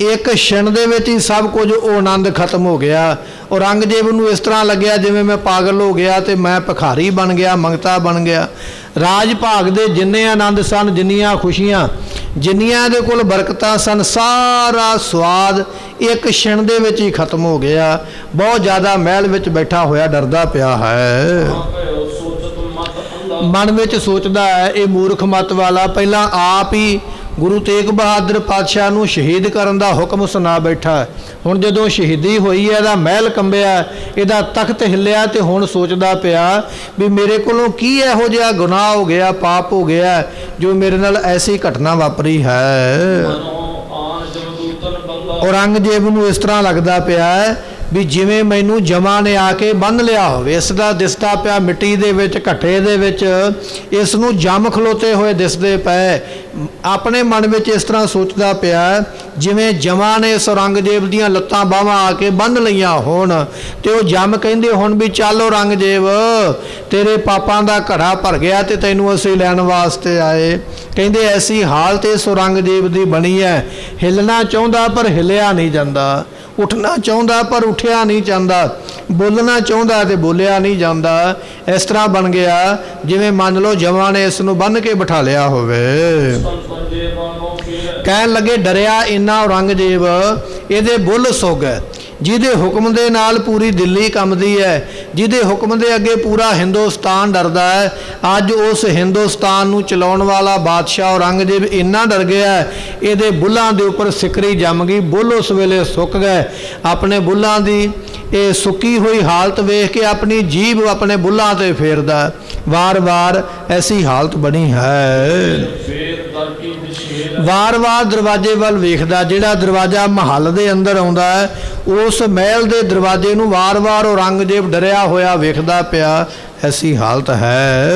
ਇੱਕ ਛਿਣ ਦੇ ਵਿੱਚ ਹੀ ਸਭ ਕੁਝ ਉਹ ਆਨੰਦ ਖਤਮ ਹੋ ਗਿਆ। ਔਰੰਗਜ਼ੇਬ ਨੂੰ ਇਸ ਤਰ੍ਹਾਂ ਲੱਗਿਆ ਜਿਵੇਂ ਮੈਂ ਪਾਗਲ ਹੋ ਗਿਆ ਤੇ ਮੈਂ ਭਿਖਾਰੀ ਬਣ ਗਿਆ, ਮੰਗਤਾ ਬਣ ਗਿਆ। ਰਾਜ ਭਾਗ ਦੇ ਜਿੰਨੇ ਆਨੰਦ ਸਨ, ਜਿੰਨੀਆਂ ਖੁਸ਼ੀਆਂ, ਜਿੰਨੀਆਂ ਦੇ ਕੋਲ ਬਰਕਤਾਂ ਸਨ, ਸਾਰਾ ਸਵਾਦ ਇੱਕ ਛਿਣ ਦੇ ਵਿੱਚ ਹੀ ਖਤਮ ਹੋ ਗਿਆ। ਬਹੁਤ ਜ਼ਿਆਦਾ ਮਹਿਲ ਵਿੱਚ ਬੈਠਾ ਹੋਇਆ ਡਰਦਾ ਪਿਆ ਹੈ। ਮਨ ਵਿੱਚ ਸੋਚਦਾ ਹੈ ਇਹ ਮੂਰਖ ਮਤ ਵਾਲਾ ਪਹਿਲਾਂ ਆਪ ਹੀ ਗੁਰੂ ਤੇਗ ਬਹਾਦਰ ਪਾਤਸ਼ਾਹ ਨੂੰ ਸ਼ਹੀਦ ਕਰਨ ਦਾ ਹੁਕਮ ਸੁਣਾ ਬੈਠਾ। ਹੁਣ ਜਦੋਂ ਸ਼ਹੀਦੀ ਹੋਈ ਹੈ, ਇਹਦਾ ਮਹਿਲ ਕੰਬਿਆ, ਇਹਦਾ ਤਖਤ ਹਿੱਲਿਆ, ਤੇ ਹੁਣ ਸੋਚਦਾ ਪਿਆ ਵੀ ਮੇਰੇ ਕੋਲੋਂ ਕੀ ਇਹੋ ਜਿਹਾ ਗੁਨਾਹ ਹੋ ਗਿਆ, ਪਾਪ ਹੋ ਗਿਆ ਜੋ ਮੇਰੇ ਨਾਲ ਐਸੀ ਘਟਨਾ ਵਾਪਰੀ ਹੈ। ਔਰੰਗਜ਼ੇਬ ਨੂੰ ਇਸ ਤਰ੍ਹਾਂ ਲੱਗਦਾ ਪਿਆ ਵੀ ਜਿਵੇਂ ਮੈਨੂੰ ਜਮਾਂ ਨੇ ਆ ਕੇ ਬੰਨ੍ਹ ਲਿਆ ਹੋਵੇ। ਇਸ ਦਾ ਦਿਸਦਾ ਪਿਆ ਮਿੱਟੀ ਦੇ ਵਿੱਚ, ਘੱਟੇ ਦੇ ਵਿੱਚ ਇਸ ਨੂੰ ਜੰਮ ਖਲੋਤੇ ਹੋਏ ਦਿਸਦੇ ਪਏ। ਆਪਣੇ ਮਨ ਵਿੱਚ ਇਸ ਤਰ੍ਹਾਂ ਸੋਚਦਾ ਪਿਆ ਜਿਵੇਂ ਜਮਾਂ ਨੇ ਇਸ ਔਰੰਗਜ਼ੇਬ ਦੀਆਂ ਲੱਤਾਂ ਬਾਹਾਂ ਆ ਕੇ ਬੰਨ੍ਹ ਲਈਆਂ ਹੋਣ। ਤੇ ਉਹ ਜੰਮ ਕਹਿੰਦੇ ਹੁਣ ਵੀ ਚੱਲ ਔਰੰਗਜ਼ੇਬ, ਤੇਰੇ ਪਾਪਾਂ ਦਾ ਘੜਾ ਭਰ ਗਿਆ ਤੇ ਤੈਨੂੰ ਅਸੀਂ ਲੈਣ ਵਾਸਤੇ ਆਏ। ਕਹਿੰਦੇ ਐਸੀ ਹਾਲਤ ਇਸ ਔਰੰਗਜ਼ੇਬ ਦੀ ਬਣੀ ਹੈ, ਹਿੱਲਣਾ ਚਾਹੁੰਦਾ ਪਰ ਹਿੱਲਿਆ ਨਹੀਂ ਜਾਂਦਾ, ਉੱਠਣਾ ਚਾਹੁੰਦਾ ਪਰ ਉੱਠਿਆ ਨਹੀਂ ਜਾਂਦਾ, ਬੋਲਣਾ ਚਾਹੁੰਦਾ ਤੇ ਬੋਲਿਆ ਨਹੀਂ ਜਾਂਦਾ। ਇਸ ਤਰ੍ਹਾਂ ਬਣ ਗਿਆ ਜਿਵੇਂ ਮੰਨ ਲਓ ਜਮਾਂ ਨੇ ਇਸ ਨੂੰ ਬੰਨ੍ਹ ਕੇ ਬਿਠਾ ਲਿਆ ਹੋਵੇ। ਕਹਿਣ ਲੱਗੇ ਡਰਿਆ ਇੰਨਾ ਔਰੰਗਜ਼ੇਬ, ਇਹਦੇ ਬੁੱਲ੍ਹ ਸੁੱਕ ਗਏ। ਜਿਹਦੇ ਹੁਕਮ ਦੇ ਨਾਲ ਪੂਰੀ ਦਿੱਲੀ ਕੰਬਦੀ ਹੈ, ਜਿਹਦੇ ਹੁਕਮ ਦੇ ਅੱਗੇ ਪੂਰਾ ਹਿੰਦੁਸਤਾਨ ਡਰਦਾ ਹੈ, ਅੱਜ ਉਸ ਹਿੰਦੁਸਤਾਨ ਨੂੰ ਚਲਾਉਣ ਵਾਲਾ ਬਾਦਸ਼ਾਹ ਔਰੰਗਜ਼ੇਬ ਇੰਨਾ ਡਰ ਗਿਆ ਇਹਦੇ ਬੁੱਲ੍ਹਾਂ ਦੇ ਉੱਪਰ ਸਿਕਰੀ ਜੰਮ ਗਈ। ਬੁੱਲ੍ਹ ਉਸ ਵੇਲੇ ਸੁੱਕ ਗਏ। ਆਪਣੇ ਬੁੱਲ੍ਹਾਂ ਦੀ ਇਹ ਸੁੱਕੀ ਹੋਈ ਹਾਲਤ ਵੇਖ ਕੇ ਆਪਣੀ ਜੀਭ ਆਪਣੇ ਬੁੱਲ੍ਹਾਂ 'ਤੇ ਫੇਰਦਾ। ਵਾਰ-ਵਾਰ ਐਸੀ ਹਾਲਤ ਬਣੀ ਹੈ। ਵਾਰ-ਵਾਰ ਦਰਵਾਜ਼ੇ ਵੱਲ ਵੇਖਦਾ। ਜਿਹੜਾ ਦਰਵਾਜ਼ਾ ਮਹੱਲ ਦੇ ਅੰਦਰ ਆਉਂਦਾ ਹੈ, ਉਸ ਮਹਿਲ ਦੇ ਦਰਵਾਜ਼ੇ ਨੂੰ ਵਾਰ-ਵਾਰ ਔਰੰਗਜ਼ੇਬ ਡਰਿਆ ਹੋਇਆ ਵੇਖਦਾ ਪਿਆ। ਐਸੀ ਹਾਲਤ ਹੈ।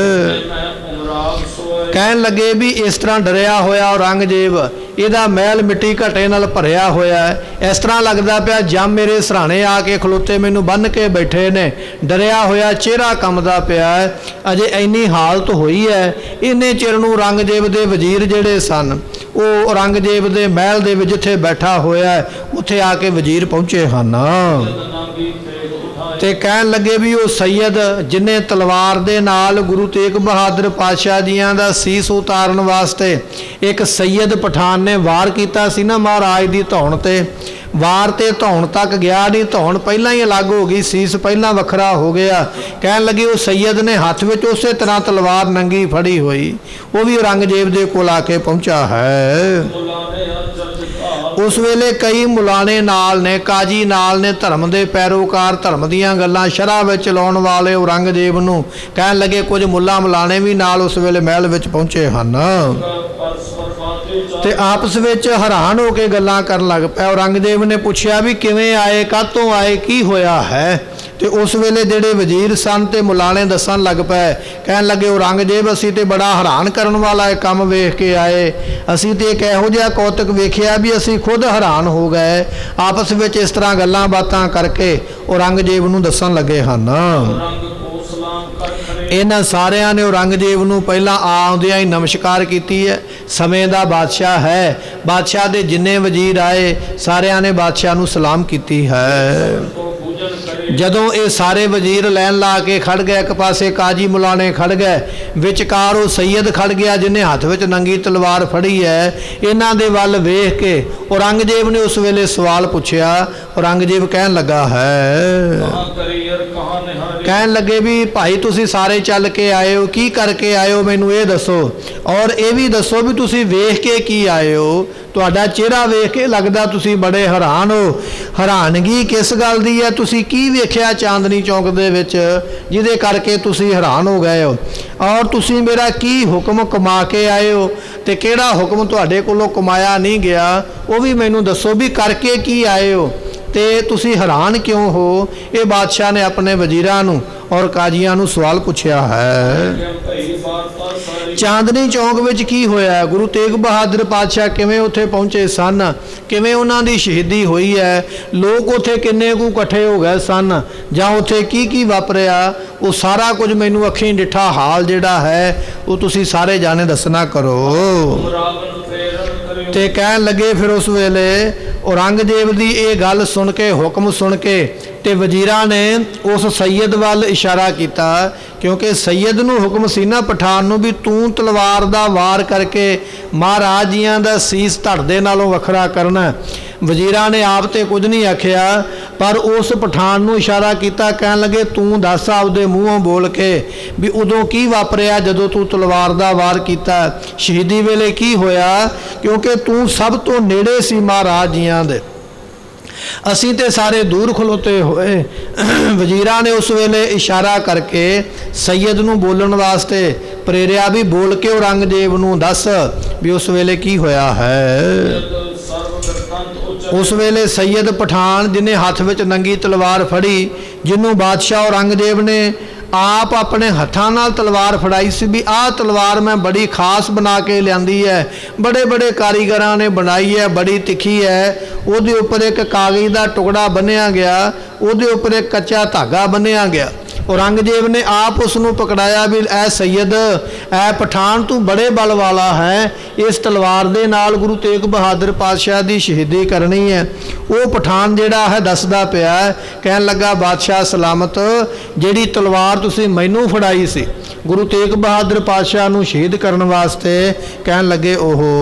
ਕਹਿਣ ਲੱਗੇ ਵੀ ਇਸ ਤਰ੍ਹਾਂ ਡਰਿਆ ਹੋਇਆ ਔਰੰਗਜ਼ੇਬ, ਇਹਦਾ ਮਹਿਲ ਮਿੱਟੀ ਘਟੇ ਨਾਲ ਭਰਿਆ ਹੋਇਆ ਹੈ। ਇਸ ਤਰ੍ਹਾਂ ਲੱਗਦਾ ਪਿਆ ਜੰਮ ਮੇਰੇ ਸਰਾਣੇ ਆ ਕੇ ਖਲੋਤੇ ਮੈਨੂੰ ਬੰਨ੍ਹ ਕੇ ਬੈਠੇ ਨੇ। ਡਰਿਆ ਹੋਇਆ ਚਿਹਰਾ ਕੰਬਦਾ ਪਿਆ ਹੈ। ਅਜੇ ਇੰਨੀ ਹਾਲਤ ਹੋਈ ਹੈ, ਇੰਨੇ ਚਿਰ ਨੂੰ ਔਰੰਗਜ਼ੇਬ ਦੇ ਵਜ਼ੀਰ ਜਿਹੜੇ ਸਨ ਉਹ ਔਰੰਗਜ਼ੇਬ ਦੇ ਮਹਿਲ ਦੇ ਵਿੱਚ ਜਿੱਥੇ ਬੈਠਾ ਹੋਇਆ ਉੱਥੇ ਆ ਕੇ ਵਜ਼ੀਰ ਪਹੁੰਚੇ ਹਨ। ਤੇ ਕਹਿਣ ਲੱਗੇ ਵੀ ਉਹ ਸੈਯਦ ਜਿਹਨੇ ਤਲਵਾਰ ਦੇ ਨਾਲ ਗੁਰੂ ਤੇਗ ਬਹਾਦਰ ਪਾਤਸ਼ਾਹ ਜੀਆਂ ਦਾ ਸੀਸ ਉਤਾਰਨ ਵਾਸਤੇ ਇੱਕ ਸੈਯਦ ਪਠਾਨ ਨੇ ਵਾਰ ਕੀਤਾ ਸੀ ਨਾ ਮਹਾਰਾਜ ਦੀ ਧੌਣ ਤੇ, ਵਾਰ ਤੇ ਧੌਣ ਤੱਕ ਗਿਆ ਨਹੀਂ, ਧੌਣ ਪਹਿਲਾਂ ਹੀ ਅਲੱਗ ਹੋ ਗਈ, ਸੀਸ ਪਹਿਲਾਂ ਵੱਖਰਾ ਹੋ ਗਿਆ। ਕਹਿਣ ਲੱਗੇ ਉਹ ਸੈਯਦ ਨੇ ਹੱਥ ਵਿੱਚ ਉਸੇ ਤਰ੍ਹਾਂ ਤਲਵਾਰ ਨੰਗੀ ਫੜੀ ਹੋਈ, ਉਹ ਵੀ ਔਰੰਗਜ਼ੇਬ ਦੇ ਕੋਲ ਆ ਕੇ ਪਹੁੰਚਾ ਹੈ। ਉਸ ਵੇਲੇ ਕਈ ਮੁਲਾਣੇ ਨਾਲ ਨੇ, ਕਾਜੀ ਨਾਲ ਨੇ, ਧਰਮ ਦੇ ਪੈਰੋਕਾਰ, ਧਰਮ ਦੀਆਂ ਗੱਲਾਂ ਸ਼ਰ੍ਹਾ ਵਿੱਚ ਲਾਉਣ ਵਾਲੇ ਔਰੰਗਜ਼ੇਬ ਨੂੰ। ਕਹਿਣ ਲੱਗੇ ਕੁਝ ਮੁੱਲਾ ਮੁਲਾਣੇ ਵੀ ਨਾਲ ਉਸ ਵੇਲੇ ਮਹਿਲ ਵਿੱਚ ਪਹੁੰਚੇ ਹਨ ਤੇ ਆਪਸ ਵਿੱਚ ਹੈਰਾਨ ਹੋ ਕੇ ਗੱਲਾਂ ਕਰਨ ਲੱਗ ਪਏ। ਔਰੰਗਜ਼ੇਬ ਨੇ ਪੁੱਛਿਆ ਵੀ ਕਿਵੇਂ ਆਏ, ਕਾਹਤੋਂ ਆਏ, ਕੀ ਹੋਇਆ ਹੈ? ਤੇ ਉਸ ਵੇਲੇ ਜਿਹੜੇ ਵਜ਼ੀਰ ਸਨ ਤੇ ਮੁਲਾਣੇ ਦੱਸਣ ਲੱਗ ਪਏ। ਕਹਿਣ ਲੱਗੇ ਔਰੰਗਜ਼ੇਬ ਅਸੀਂ ਤੇ ਬੜਾ ਹੈਰਾਨ ਕਰਨ ਵਾਲਾ ਇਹ ਕੰਮ ਵੇਖ ਕੇ ਆਏ। ਅਸੀਂ ਤੇ ਇੱਕ ਇਹੋ ਜਿਹਾ ਕੌਤਕ ਵੇਖਿਆ ਵੀ ਅਸੀਂ ਖੁਦ ਹੈਰਾਨ ਹੋ ਗਏ। ਆਪਸ ਵਿੱਚ ਇਸ ਤਰ੍ਹਾਂ ਗੱਲਾਂ ਬਾਤਾਂ ਕਰਕੇ ਔਰੰਗਜ਼ੇਬ ਨੂੰ ਦੱਸਣ ਲੱਗੇ ਹਨ। ਇਹਨਾਂ ਸਾਰਿਆਂ ਨੇ ਔਰੰਗਜ਼ੇਬ ਨੂੰ ਪਹਿਲਾਂ ਆਉਂਦਿਆਂ ਹੀ ਨਮਸਕਾਰ ਕੀਤੀ ਹੈ। ਸਮੇਂ ਦਾ ਬਾਦਸ਼ਾਹ ਹੈ। ਬਾਦਸ਼ਾਹ ਦੇ ਜਿੰਨੇ ਵਜ਼ੀਰ ਆਏ ਸਾਰਿਆਂ ਨੇ ਬਾਦਸ਼ਾਹ ਨੂੰ ਸਲਾਮ ਕੀਤੀ ਹੈ। ਜਦੋਂ ਇਹ ਸਾਰੇ ਵਜ਼ੀਰ ਲੈਣ ਲਾ ਕੇ ਖੜ ਗਏ, ਇੱਕ ਪਾਸੇ ਕਾਜੀ ਮੁਲਾਣੇ ਖੜ ਗਏ, ਵਿਚਕਾਰ ਉਹ ਸੈਯਦ ਖੜ ਗਿਆ ਜਿਹਨੇ ਹੱਥ ਵਿੱਚ ਨੰਗੀ ਤਲਵਾਰ ਫੜੀ ਹੈ। ਇਹਨਾਂ ਦੇ ਵੱਲ ਵੇਖ ਕੇ ਔਰੰਗਜ਼ੇਬ ਨੇ ਉਸ ਵੇਲੇ ਸਵਾਲ ਪੁੱਛਿਆ। ਔਰੰਗਜ਼ੇਬ ਕਹਿਣ ਲੱਗਾ ਹੈ, ਕਹਿਣ ਲੱਗੇ ਵੀ ਭਾਈ ਤੁਸੀਂ ਸਾਰੇ ਚੱਲ ਕੇ ਆਏ ਹੋ, ਕੀ ਕਰਕੇ ਆਏ ਹੋ ਮੈਨੂੰ ਇਹ ਦੱਸੋ, ਔਰ ਇਹ ਵੀ ਦੱਸੋ ਵੀ ਤੁਸੀਂ ਵੇਖ ਕੇ ਕੀ ਆਏ ਹੋ। ਤੁਹਾਡਾ ਚਿਹਰਾ ਵੇਖ ਕੇ ਲੱਗਦਾ ਤੁਸੀਂ ਬੜੇ ਹੈਰਾਨ ਹੋ। ਹੈਰਾਨਗੀ ਕਿਸ ਗੱਲ ਦੀ ਹੈ? ਤੁਸੀਂ ਕੀ ਵੇਖਿਆ ਚਾਂਦਨੀ ਚੌਂਕ ਦੇ ਵਿੱਚ ਜਿਹਦੇ ਕਰਕੇ ਤੁਸੀਂ ਹੈਰਾਨ ਹੋ ਗਏ ਹੋ? ਔਰ ਤੁਸੀਂ ਮੇਰਾ ਕੀ ਹੁਕਮ ਕਮਾ ਕੇ ਆਏ ਹੋ ਤੇ ਕਿਹੜਾ ਹੁਕਮ ਤੁਹਾਡੇ ਕੋਲੋਂ ਕਮਾਇਆ ਨਹੀਂ ਗਿਆ ਉਹ ਵੀ ਮੈਨੂੰ ਦੱਸੋ ਵੀ ਕਰਕੇ ਕੀ ਆਏ ਹੋ ਤੇ ਤੁਸੀਂ ਹੈਰਾਨ ਕਿਉਂ ਹੋ? ਇਹ ਬਾਦਸ਼ਾਹ ਨੇ ਆਪਣੇ ਵਜ਼ੀਰਾਂ ਨੂੰ ਔਰ ਕਾਜ਼ੀਆਂ ਨੂੰ ਸਵਾਲ ਪੁੱਛਿਆ ਹੈ। ਚਾਂਦਨੀ ਚੌਂਕ ਵਿੱਚ ਕੀ ਹੋਇਆ? ਗੁਰੂ ਤੇਗ ਬਹਾਦਰ ਪਾਤਸ਼ਾਹ ਕਿਵੇਂ ਉੱਥੇ ਪਹੁੰਚੇ ਸਨ? ਕਿਵੇਂ ਉਹਨਾਂ ਦੀ ਸ਼ਹੀਦੀ ਹੋਈ ਹੈ? ਲੋਕ ਉੱਥੇ ਕਿੰਨੇ ਕੁ ਇਕੱਠੇ ਹੋ ਗਏ ਸਨ? ਜਾਂ ਉੱਥੇ ਕੀ ਕੀ ਵਾਪਰਿਆ? ਉਹ ਸਾਰਾ ਕੁਝ ਮੈਨੂੰ ਅੱਖੀਂ ਡਿੱਠਾ ਹਾਲ ਜਿਹੜਾ ਹੈ ਉਹ ਤੁਸੀਂ ਸਾਰੇ ਜਾਣੇ ਦੱਸਣਾ ਕਰੋ। ਤੇ ਕਹਿਣ ਲੱਗੇ ਫਿਰ ਉਸ ਵੇਲੇ औरंगजेब की ये गल सुन के हुक्म सुन के ते वजीरां ने उस सैयद वाल इशारा किया, क्योंकि सैयद नूं हुक्म सी ना पठान नूं भी तूं तलवार दा वार करके महाराज जियां दा सीस धड़ दे नालों वखरा करना। वजीरां ने आप तो कुछ नहीं आखिया, पर उस पठान नूं इशारा किया, कह लगे तूं दस आपदे मूँहों बोल के भी उदों की वापरिया जदों तू तलवार दा वार किया, शहीदी वेले की होया, क्योंकि तू सब तो नेड़े सी महाराज जियां दे, असीं ते सारे दूर खलोते होए। वजीरां ने उस वेले इशारा करके सैयद नूं बोलण वास्ते प्रेरिया भी बोल के औरंगजेब नूं दस भी उस वेले की होया है। उस वेले सैयद पठान जिन्हें हाथ विच नंगी तलवार फड़ी, जिन्हों बादशाह औरंगजेब ने आप अपने हत्थां नाल तलवार फड़ाई सी भी आह तलवार मैं बड़ी खास बना के लियांदी है, बड़े बड़े कारीगरां ने बनाई है, बड़ी तिखी है। उहदे उपर एक कागज़ का टुकड़ा बन्निया गया, उहदे उपर एक कच्चा धागा बन्निया गया। औरंगजेब ने आप उसनों पकड़ाया भी ऐ सैयद ऐ पठान तू बड़े बल वाला है, इस तलवार दे नाल गुरु तेग बहादुर पातशाह की शहीदी करनी है। वो पठान जिहड़ा है दसदा पिया, कहन लगा बादशाह सलामत जिहड़ी तलवार तुसीं मैनूं फड़ाई सी गुरु तेग बहादुर पातशाह नूं शहीद करन वास्ते, कहन लगे ओहो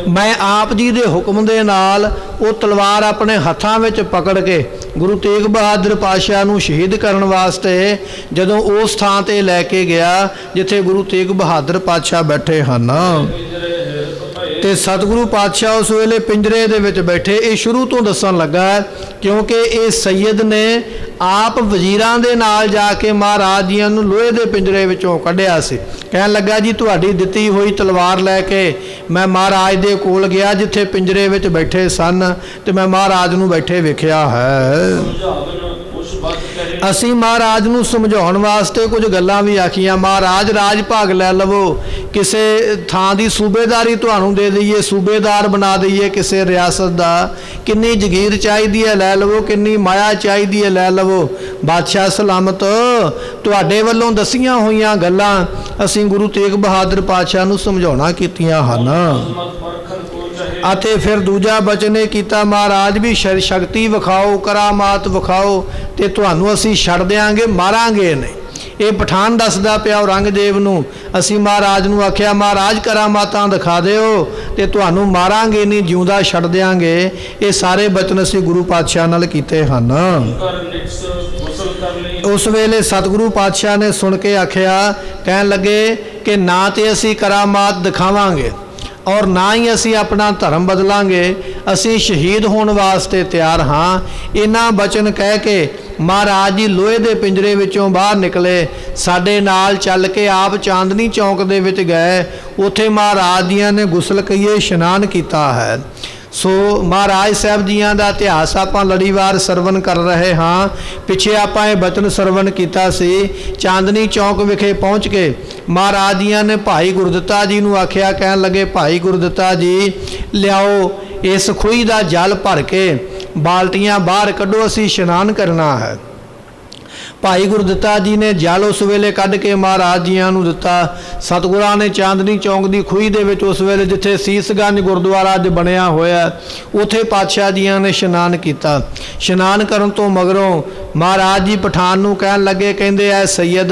मैं आप जी दे हुक्म दे नाल वो तलवार अपने हत्थां विच पकड़ के गुरु तेग बहादुर पातशाह नूं शहीद करन वास्ते जदों उस थां ते लैके गया जिथे गुरु तेग बहादुर पातशाह बैठे हन, ते सतगुरु पातशाह उस वेले पिंजरे दे विच बैठे। ये शुरू तो दसन लगा क्योंकि ये सैयद ने आप वजीरां दे नाल जाके महाराज जियां नूं लोहे दे पिंजरे विचों कढ़िया सी। कहन लगा जी तुहाडी दित्ती होई तलवार लैके मैं महाराज दे कोल गया जिथे पिंजरे विच बैठे सन, ते मैं महाराज नूं बैठे वेखिया है। असी महाराज नूं समझाउण वास्ते कुछ गल्लां भी आखियां, महाराज राज भाग लै लवो, किसे थां दी सूबेदारी तुहानूं दे दईए, सूबेदार बना दईए किसे रियासत दा, किन्नी जगीर चाहिदी है लै लवो, किन्नी माया चाहिदी है लै लवो। बादशाह सलामत तुहाडे वल्लों दसियां होईयां गल्लां असीं गुरु तेग बहादुर पातशाह नूं समझाउणा कीतियां हन। अते फिर दूजा बचन ये किया, महाराज भी शक्ति विखाओ, करामात विखाओ, तो तुहानूं असीं छड्ड देंगे, मारांगे नहीं। ये पठान दसदा पिया औरंगजेब नूं, असीं महाराज नूं आख्या महाराज करामातां दिखा दिओ ते तुहानूं मारांगे नहीं, जिउंदा छड्ड देंगे। ये सारे बचन असीं गुरु पातशाह नाल कीते हन। उस वेले सतगुरु पातशाह ने सुन के आख्या, कहन लगे कि ना तो असीं करामात दिखावांगे और ना ही असी अपना धर्म बदलांगे, असी शहीद होने वास्ते तैयार हाँ। इन्हां बचन कह के महाराज जी लोहे दे पिंजरे विचों बाहर निकले, साडे नाल चल के आप चांदनी चौक दे विच गए, उत्थे महाराज जियां ने गुसल कईए इशनान किया है। सो महाराज साहब जियां दा इतिहास आपां लड़ीवार सरवण कर रहे हाँ। पिछे आपां ये बचन सरवण किया सी, चांदनी चौक विखे पहुँच के महाराज जियां ने भाई गुरदित्ता जी नूं आख्या, कहन लगे भाई गुरदित्ता जी लियाओ इस खूही दा जल भर के बाल्टियां बाहर कड्डो, असीं इशनान करना है। भाई गुरदित्ता जी ने जल उस वेले कढ़ के महाराज जियां नूं दिता। सतगुरां ने चांदनी चौक की खूही दे विच उस वेले जिथे सीसगंज गुरुद्वारा अज बनिया होया उत्थे पातशाह जियां ने इशनान किया। इशनान करन तो मगरों महाराज जी पठान नूं कहन लगे, कहंदे ऐ सैयद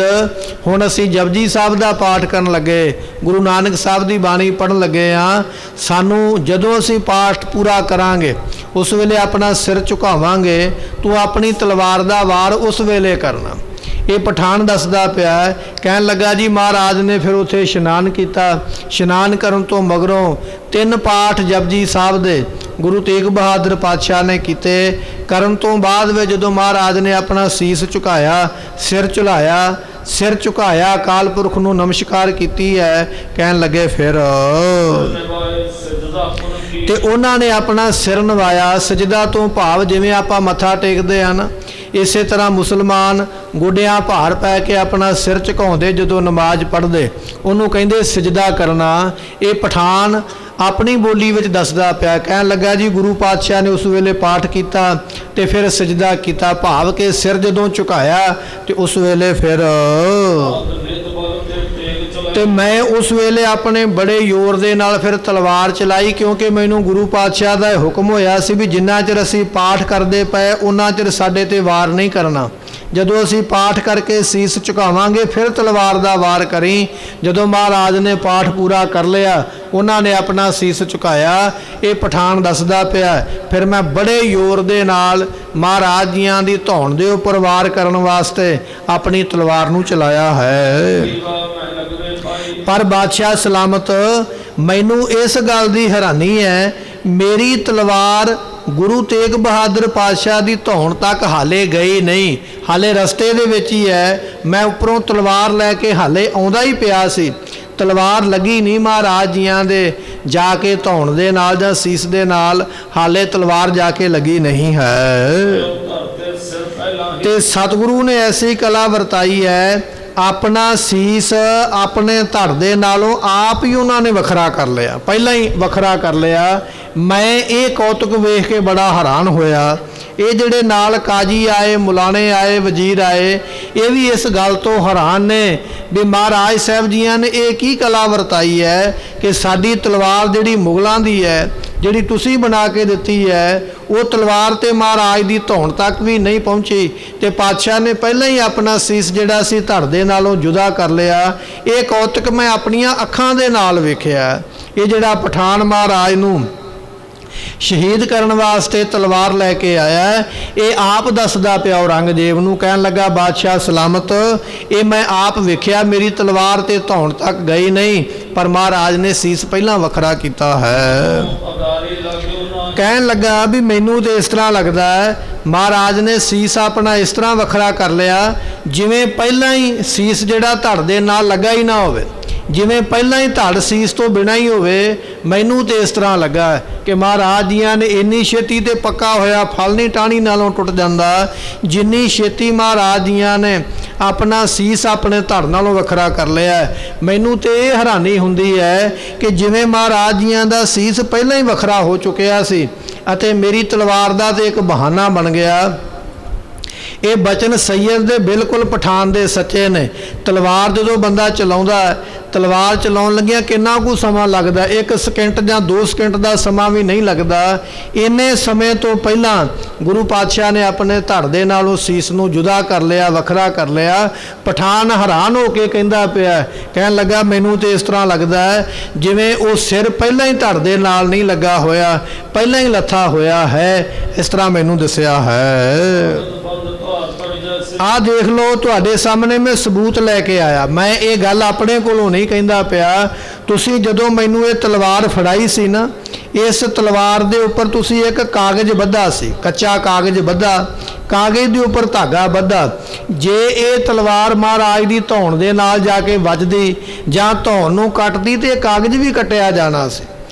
हुण असीं जपजी साहब दा पाठ करन लगे, गुरु नानक साहब की बाणी पढ़न लगे हाँ। सानूं जदों असीं पाठ पूरा करांगे उस वेले अपना सिर झुकावांगे, तू अपनी तलवार दा वार उस वेले करना। ये पठान दसदा पिया, कहन लगा जी महाराज ने फिर उत्थे इशनान किया। इशनान करन तो मगरों 3 पाठ जपजी साहब दे गुरु तेग बहादुर पातशाह ने किते। करन तो बाद में जदों महाराज ने अपना सीस झुकाया, सिर झुकाया अकाल पुरख नूं नमस्कार कीती है, कहन लगे फिर ते उन्हां ने अपना सिर नवाया। सजदा तो भाव जिवें आपां मत्था टेकदे हन, इस तरह मुसलमान गोडियां भार पै के अपना सिर झुकाउंदे जदों नमाज पढ़दे, उन्होंने कहिंदे सजदा करना। ये पठान अपनी बोली विच दसदा पिया, कहन लगा जी गुरु पातशाह ने उस वेले पाठ किया ते फिर सजदा किया, भाव के सिर जदों झुकाया तो उस वेले फिर ਤੇ ਮੈਂ ਉਸ ਵੇਲੇ ਆਪਣੇ ਬੜੇ ਜ਼ੋਰ ਦੇ ਨਾਲ ਫਿਰ ਤਲਵਾਰ ਚਲਾਈ, ਕਿਉਂਕਿ ਮੈਨੂੰ ਗੁਰੂ ਪਾਤਸ਼ਾਹ ਦਾ ਇਹ ਹੁਕਮ ਹੋਇਆ ਸੀ ਵੀ ਜਿੰਨਾ ਚਿਰ ਅਸੀਂ ਪਾਠ ਕਰਦੇ ਪਏ ਉਹਨਾਂ ਚਿਰ ਸਾਡੇ ਤੇ ਵਾਰ ਨਹੀਂ ਕਰਨਾ। ਜਦੋਂ ਅਸੀਂ ਪਾਠ ਕਰਕੇ ਸੀਸ ਝੁਕਾਵਾਂਗੇ ਫਿਰ ਤਲਵਾਰ ਦਾ ਵਾਰ ਕਰੀ। ਜਦੋਂ ਮਹਾਰਾਜ ਨੇ ਪਾਠ ਪੂਰਾ ਕਰ ਲਿਆ, ਉਹਨਾਂ ਨੇ ਆਪਣਾ ਸੀਸ ਝੁਕਾਇਆ। ਇਹ ਪਠਾਨ ਦੱਸਦਾ ਪਿਆ, ਫਿਰ ਮੈਂ ਬੜੇ ਜ਼ੋਰ ਦੇ ਨਾਲ ਮਹਾਰਾਜ ਜੀਆਂ ਦੀ ਧੌਣ ਦੇ ਉੱਪਰ ਵਾਰ ਕਰਨ ਵਾਸਤੇ ਆਪਣੀ ਤਲਵਾਰ ਨੂੰ ਚਲਾਇਆ ਹੈ। ਪਰ ਬਾਦਸ਼ਾਹ ਸਲਾਮਤ, ਮੈਨੂੰ ਇਸ ਗੱਲ ਦੀ ਹੈਰਾਨੀ ਹੈ, ਮੇਰੀ ਤਲਵਾਰ ਗੁਰੂ ਤੇਗ ਬਹਾਦਰ ਪਾਤਸ਼ਾਹ ਦੀ ਧੌਣ ਤੱਕ ਹਾਲੇ ਗਈ ਨਹੀਂ, ਹਾਲੇ ਰਸਤੇ ਦੇ ਵਿੱਚ ਹੀ ਹੈ। ਮੈਂ ਉੱਪਰੋਂ ਤਲਵਾਰ ਲੈ ਕੇ ਹਾਲੇ ਆਉਂਦਾ ਹੀ ਪਿਆ ਸੀ, ਤਲਵਾਰ ਲੱਗੀ ਨਹੀਂ ਮਹਾਰਾਜ ਜੀਆਂ ਦੇ ਜਾ ਕੇ ਧੌਣ ਦੇ ਨਾਲ ਜਾਂ ਸੀਸ ਦੇ ਨਾਲ, ਹਾਲੇ ਤਲਵਾਰ ਜਾ ਕੇ ਲੱਗੀ ਨਹੀਂ ਹੈ। ਤੇ ਸਤਿਗੁਰੂ ਨੇ ਐਸੀ ਕਲਾ ਵਰਤਾਈ ਹੈ, ਆਪਣਾ ਸੀਸ ਆਪਣੇ ਧੜ ਦੇ ਨਾਲੋਂ ਆਪ ਹੀ ਉਹਨਾਂ ਨੇ ਵੱਖਰਾ ਕਰ ਲਿਆ, ਪਹਿਲਾਂ ਹੀ ਵੱਖਰਾ ਕਰ ਲਿਆ। ਮੈਂ ਇਹ ਕੌਤਕ ਵੇਖ ਕੇ ਬੜਾ ਹੈਰਾਨ ਹੋਇਆ। ਇਹ ਜਿਹੜੇ ਨਾਲ ਕਾਜੀ ਆਏ, ਮੁਲਾਣੇ ਆਏ, ਵਜ਼ੀਰ ਆਏ, ਇਹ ਵੀ ਇਸ ਗੱਲ ਤੋਂ ਹੈਰਾਨ ਨੇ ਵੀ ਮਹਾਰਾਜ ਸਾਹਿਬ ਜੀਆਂ ਨੇ ਇਹ ਕੀ ਕਲਾ ਵਰਤਾਈ ਹੈ ਕਿ ਸਾਡੀ ਤਲਵਾਰ ਜਿਹੜੀ ਮੁਗਲਾਂ ਦੀ ਹੈ, ਜਿਹੜੀ ਤੁਸੀਂ ਬਣਾ ਕੇ ਦਿੱਤੀ ਹੈ, ਉਹ ਤਲਵਾਰ ਤੇ ਮਹਾਰਾਜ ਦੀ ਧੌਣ ਤੱਕ ਵੀ ਨਹੀਂ ਪਹੁੰਚੀ ਤੇ ਪਾਤਸ਼ਾਹ ਨੇ ਪਹਿਲਾਂ ਹੀ ਆਪਣਾ ਸੀਸ ਜਿਹੜਾ ਸੀ ਧੜ ਦੇ ਨਾਲੋਂ ਜੁਦਾ ਕਰ ਲਿਆ। ਇਹ ਕੌਤਕ ਮੈਂ ਆਪਣੀਆਂ ਅੱਖਾਂ ਦੇ ਨਾਲ ਵੇਖਿਆ। ਇਹ ਜਿਹੜਾ ਪਠਾਨ ਮਹਾਰਾਜ ਨੂੰ ਸ਼ਹੀਦ ਕਰਨ ਵਾਸਤੇ ਤਲਵਾਰ ਲੈ ਕੇ ਆਇਆ, ਇਹ ਆਪ ਦੱਸਦਾ ਪਿਆ ਔਰੰਗਜ਼ੇਬ ਨੂੰ, ਕਹਿਣ ਲੱਗਾ ਬਾਦਸ਼ਾਹ ਸਲਾਮਤ, ਇਹ ਮੈਂ ਆਪ ਵੇਖਿਆ, ਮੇਰੀ ਤਲਵਾਰ ਤੇ ਧੌਣ ਤੱਕ ਗਈ ਨਹੀਂ, ਪਰ ਮਹਾਰਾਜ ਨੇ ਸੀਸ ਪਹਿਲਾਂ ਵੱਖਰਾ ਕੀਤਾ ਹੈ। ਕਹਿਣ ਲੱਗਾ ਵੀ ਮੈਨੂੰ ਤੇ ਇਸ ਤਰ੍ਹਾਂ ਲੱਗਦਾ ਹੈ ਮਹਾਰਾਜ ਨੇ ਸੀਸ ਆਪਣਾ ਇਸ ਤਰ੍ਹਾਂ ਵੱਖਰਾ ਕਰ ਲਿਆ ਜਿਵੇਂ ਪਹਿਲਾਂ ਹੀ ਸੀਸ ਜਿਹੜਾ ਧੜ ਦੇ ਨਾਲ ਲੱਗਾ ਹੀ ਨਾ ਹੋਵੇ, ਜਿਵੇਂ ਪਹਿਲਾਂ ਹੀ ਧੜ ਸੀਸ ਤੋਂ ਬਿਨਾਂ ਹੀ ਹੋਵੇ। ਮੈਨੂੰ ਤੇ ਇਸ ਤਰ੍ਹਾਂ ਲੱਗਾ ਕਿ ਮਹਾਰਾਜ ਜੀਆਂ ਨੇ ਇੰਨੀ ਛੇਤੀ ਤੇ ਪੱਕਾ ਹੋਇਆ ਫਲ ਨਹੀਂ ਟਾਹਣੀ ਨਾਲੋਂ ਟੁੱਟ ਜਾਂਦਾ, ਜਿੰਨੀ ਛੇਤੀ ਮਹਾਰਾਜ ਜੀਆਂ ਨੇ ਆਪਣਾ ਸੀਸ ਆਪਣੇ ਧੜ ਨਾਲੋਂ ਵੱਖਰਾ ਕਰ ਲਿਆ। ਮੈਨੂੰ ਤੇ ਇਹ ਹੈਰਾਨੀ ਹੁੰਦੀ ਹੈ ਕਿ ਜਿਵੇਂ ਮਹਾਰਾਜ ਜੀਆਂ ਦਾ ਸੀਸ ਪਹਿਲਾਂ ਹੀ ਵੱਖਰਾ ਹੋ ਚੁੱਕਿਆ ਸੀ ਅਤੇ ਮੇਰੀ ਤਲਵਾਰ ਦਾ ਤੇ ਇੱਕ ਬਹਾਨਾ ਬਣ ਗਿਆ। ਇਹ ਬਚਨ ਸੈਯਦ ਦੇ ਬਿਲਕੁਲ ਪਠਾਨ ਦੇ ਸੱਚੇ ਨੇ। ਤਲਵਾਰ ਜਦੋਂ ਬੰਦਾ ਚਲਾਉਂਦਾ, ਤਲਵਾਰ ਚਲਾਉਣ ਲੱਗਿਆ ਕਿੰਨਾ ਕੁ ਸਮਾਂ ਲੱਗਦਾ, 1 ਸਕਿੰਟ ਜਾਂ 2 ਸਕਿੰਟ ਦਾ ਸਮਾਂ ਵੀ ਨਹੀਂ ਲੱਗਦਾ। ਇੰਨੇ ਸਮੇਂ ਤੋਂ ਪਹਿਲਾਂ ਗੁਰੂ ਪਾਤਸ਼ਾਹ ਨੇ ਆਪਣੇ ਧੜ ਦੇ ਨਾਲੋਂ ਸੀਸ ਨੂੰ ਜੁਦਾ ਕਰ ਲਿਆ, ਵੱਖਰਾ ਕਰ ਲਿਆ। ਪਠਾਨ ਹੈਰਾਨ ਹੋ ਕੇ ਕਹਿੰਦਾ ਪਿਆ, ਕਹਿਣ ਲੱਗਾ ਮੈਨੂੰ ਤੇ ਇਸ ਤਰ੍ਹਾਂ ਲੱਗਦਾ ਹੈ ਜਿਵੇਂ ਉਹ ਸਿਰ ਪਹਿਲਾਂ ਹੀ ਧੜ ਦੇ ਨਾਲ ਨਹੀਂ ਲੱਗਾ ਹੋਇਆ, ਪਹਿਲਾਂ ਹੀ ਲੱਥਾ ਹੋਇਆ ਹੈ, ਇਸ ਤਰ੍ਹਾਂ ਮੈਨੂੰ ਦੱਸਿਆ ਹੈ। ਆਹ ਦੇਖ ਲਓ, ਤੁਹਾਡੇ ਸਾਹਮਣੇ ਮੈਂ ਸਬੂਤ ਲੈ ਕੇ ਆਇਆ। ਮੈਂ ਇਹ ਗੱਲ ਆਪਣੇ ਕੋਲੋਂ ਨਹੀਂ ਕਹਿੰਦਾ ਪਿਆ। ਤੁਸੀਂ ਜਦੋਂ ਮੈਨੂੰ ਇਹ ਤਲਵਾਰ ਫੜਾਈ ਸੀ ਨਾ, ਇਸ ਤਲਵਾਰ ਦੇ ਉੱਪਰ ਤੁਸੀਂ ਇੱਕ ਕਾਗਜ਼ ਬੱਧਾ ਸੀ, ਕੱਚਾ ਕਾਗਜ਼ ਬੱਧਾ, ਕਾਗਜ਼ ਦੇ ਉੱਪਰ ਧਾਗਾ ਬੱਧਾ। ਜੇ ਇਹ ਤਲਵਾਰ ਮਹਾਰਾਜ ਦੀ ਧੌਣ ਦੇ ਨਾਲ ਜਾ ਕੇ ਵੱਜਦੀ ਜਾਂ ਧੌਣ ਨੂੰ ਕੱਟਦੀ ਤੇ ਇਹ ਕਾਗਜ਼ ਵੀ ਕੱਟਿਆ ਜਾਣਾ ਸੀ।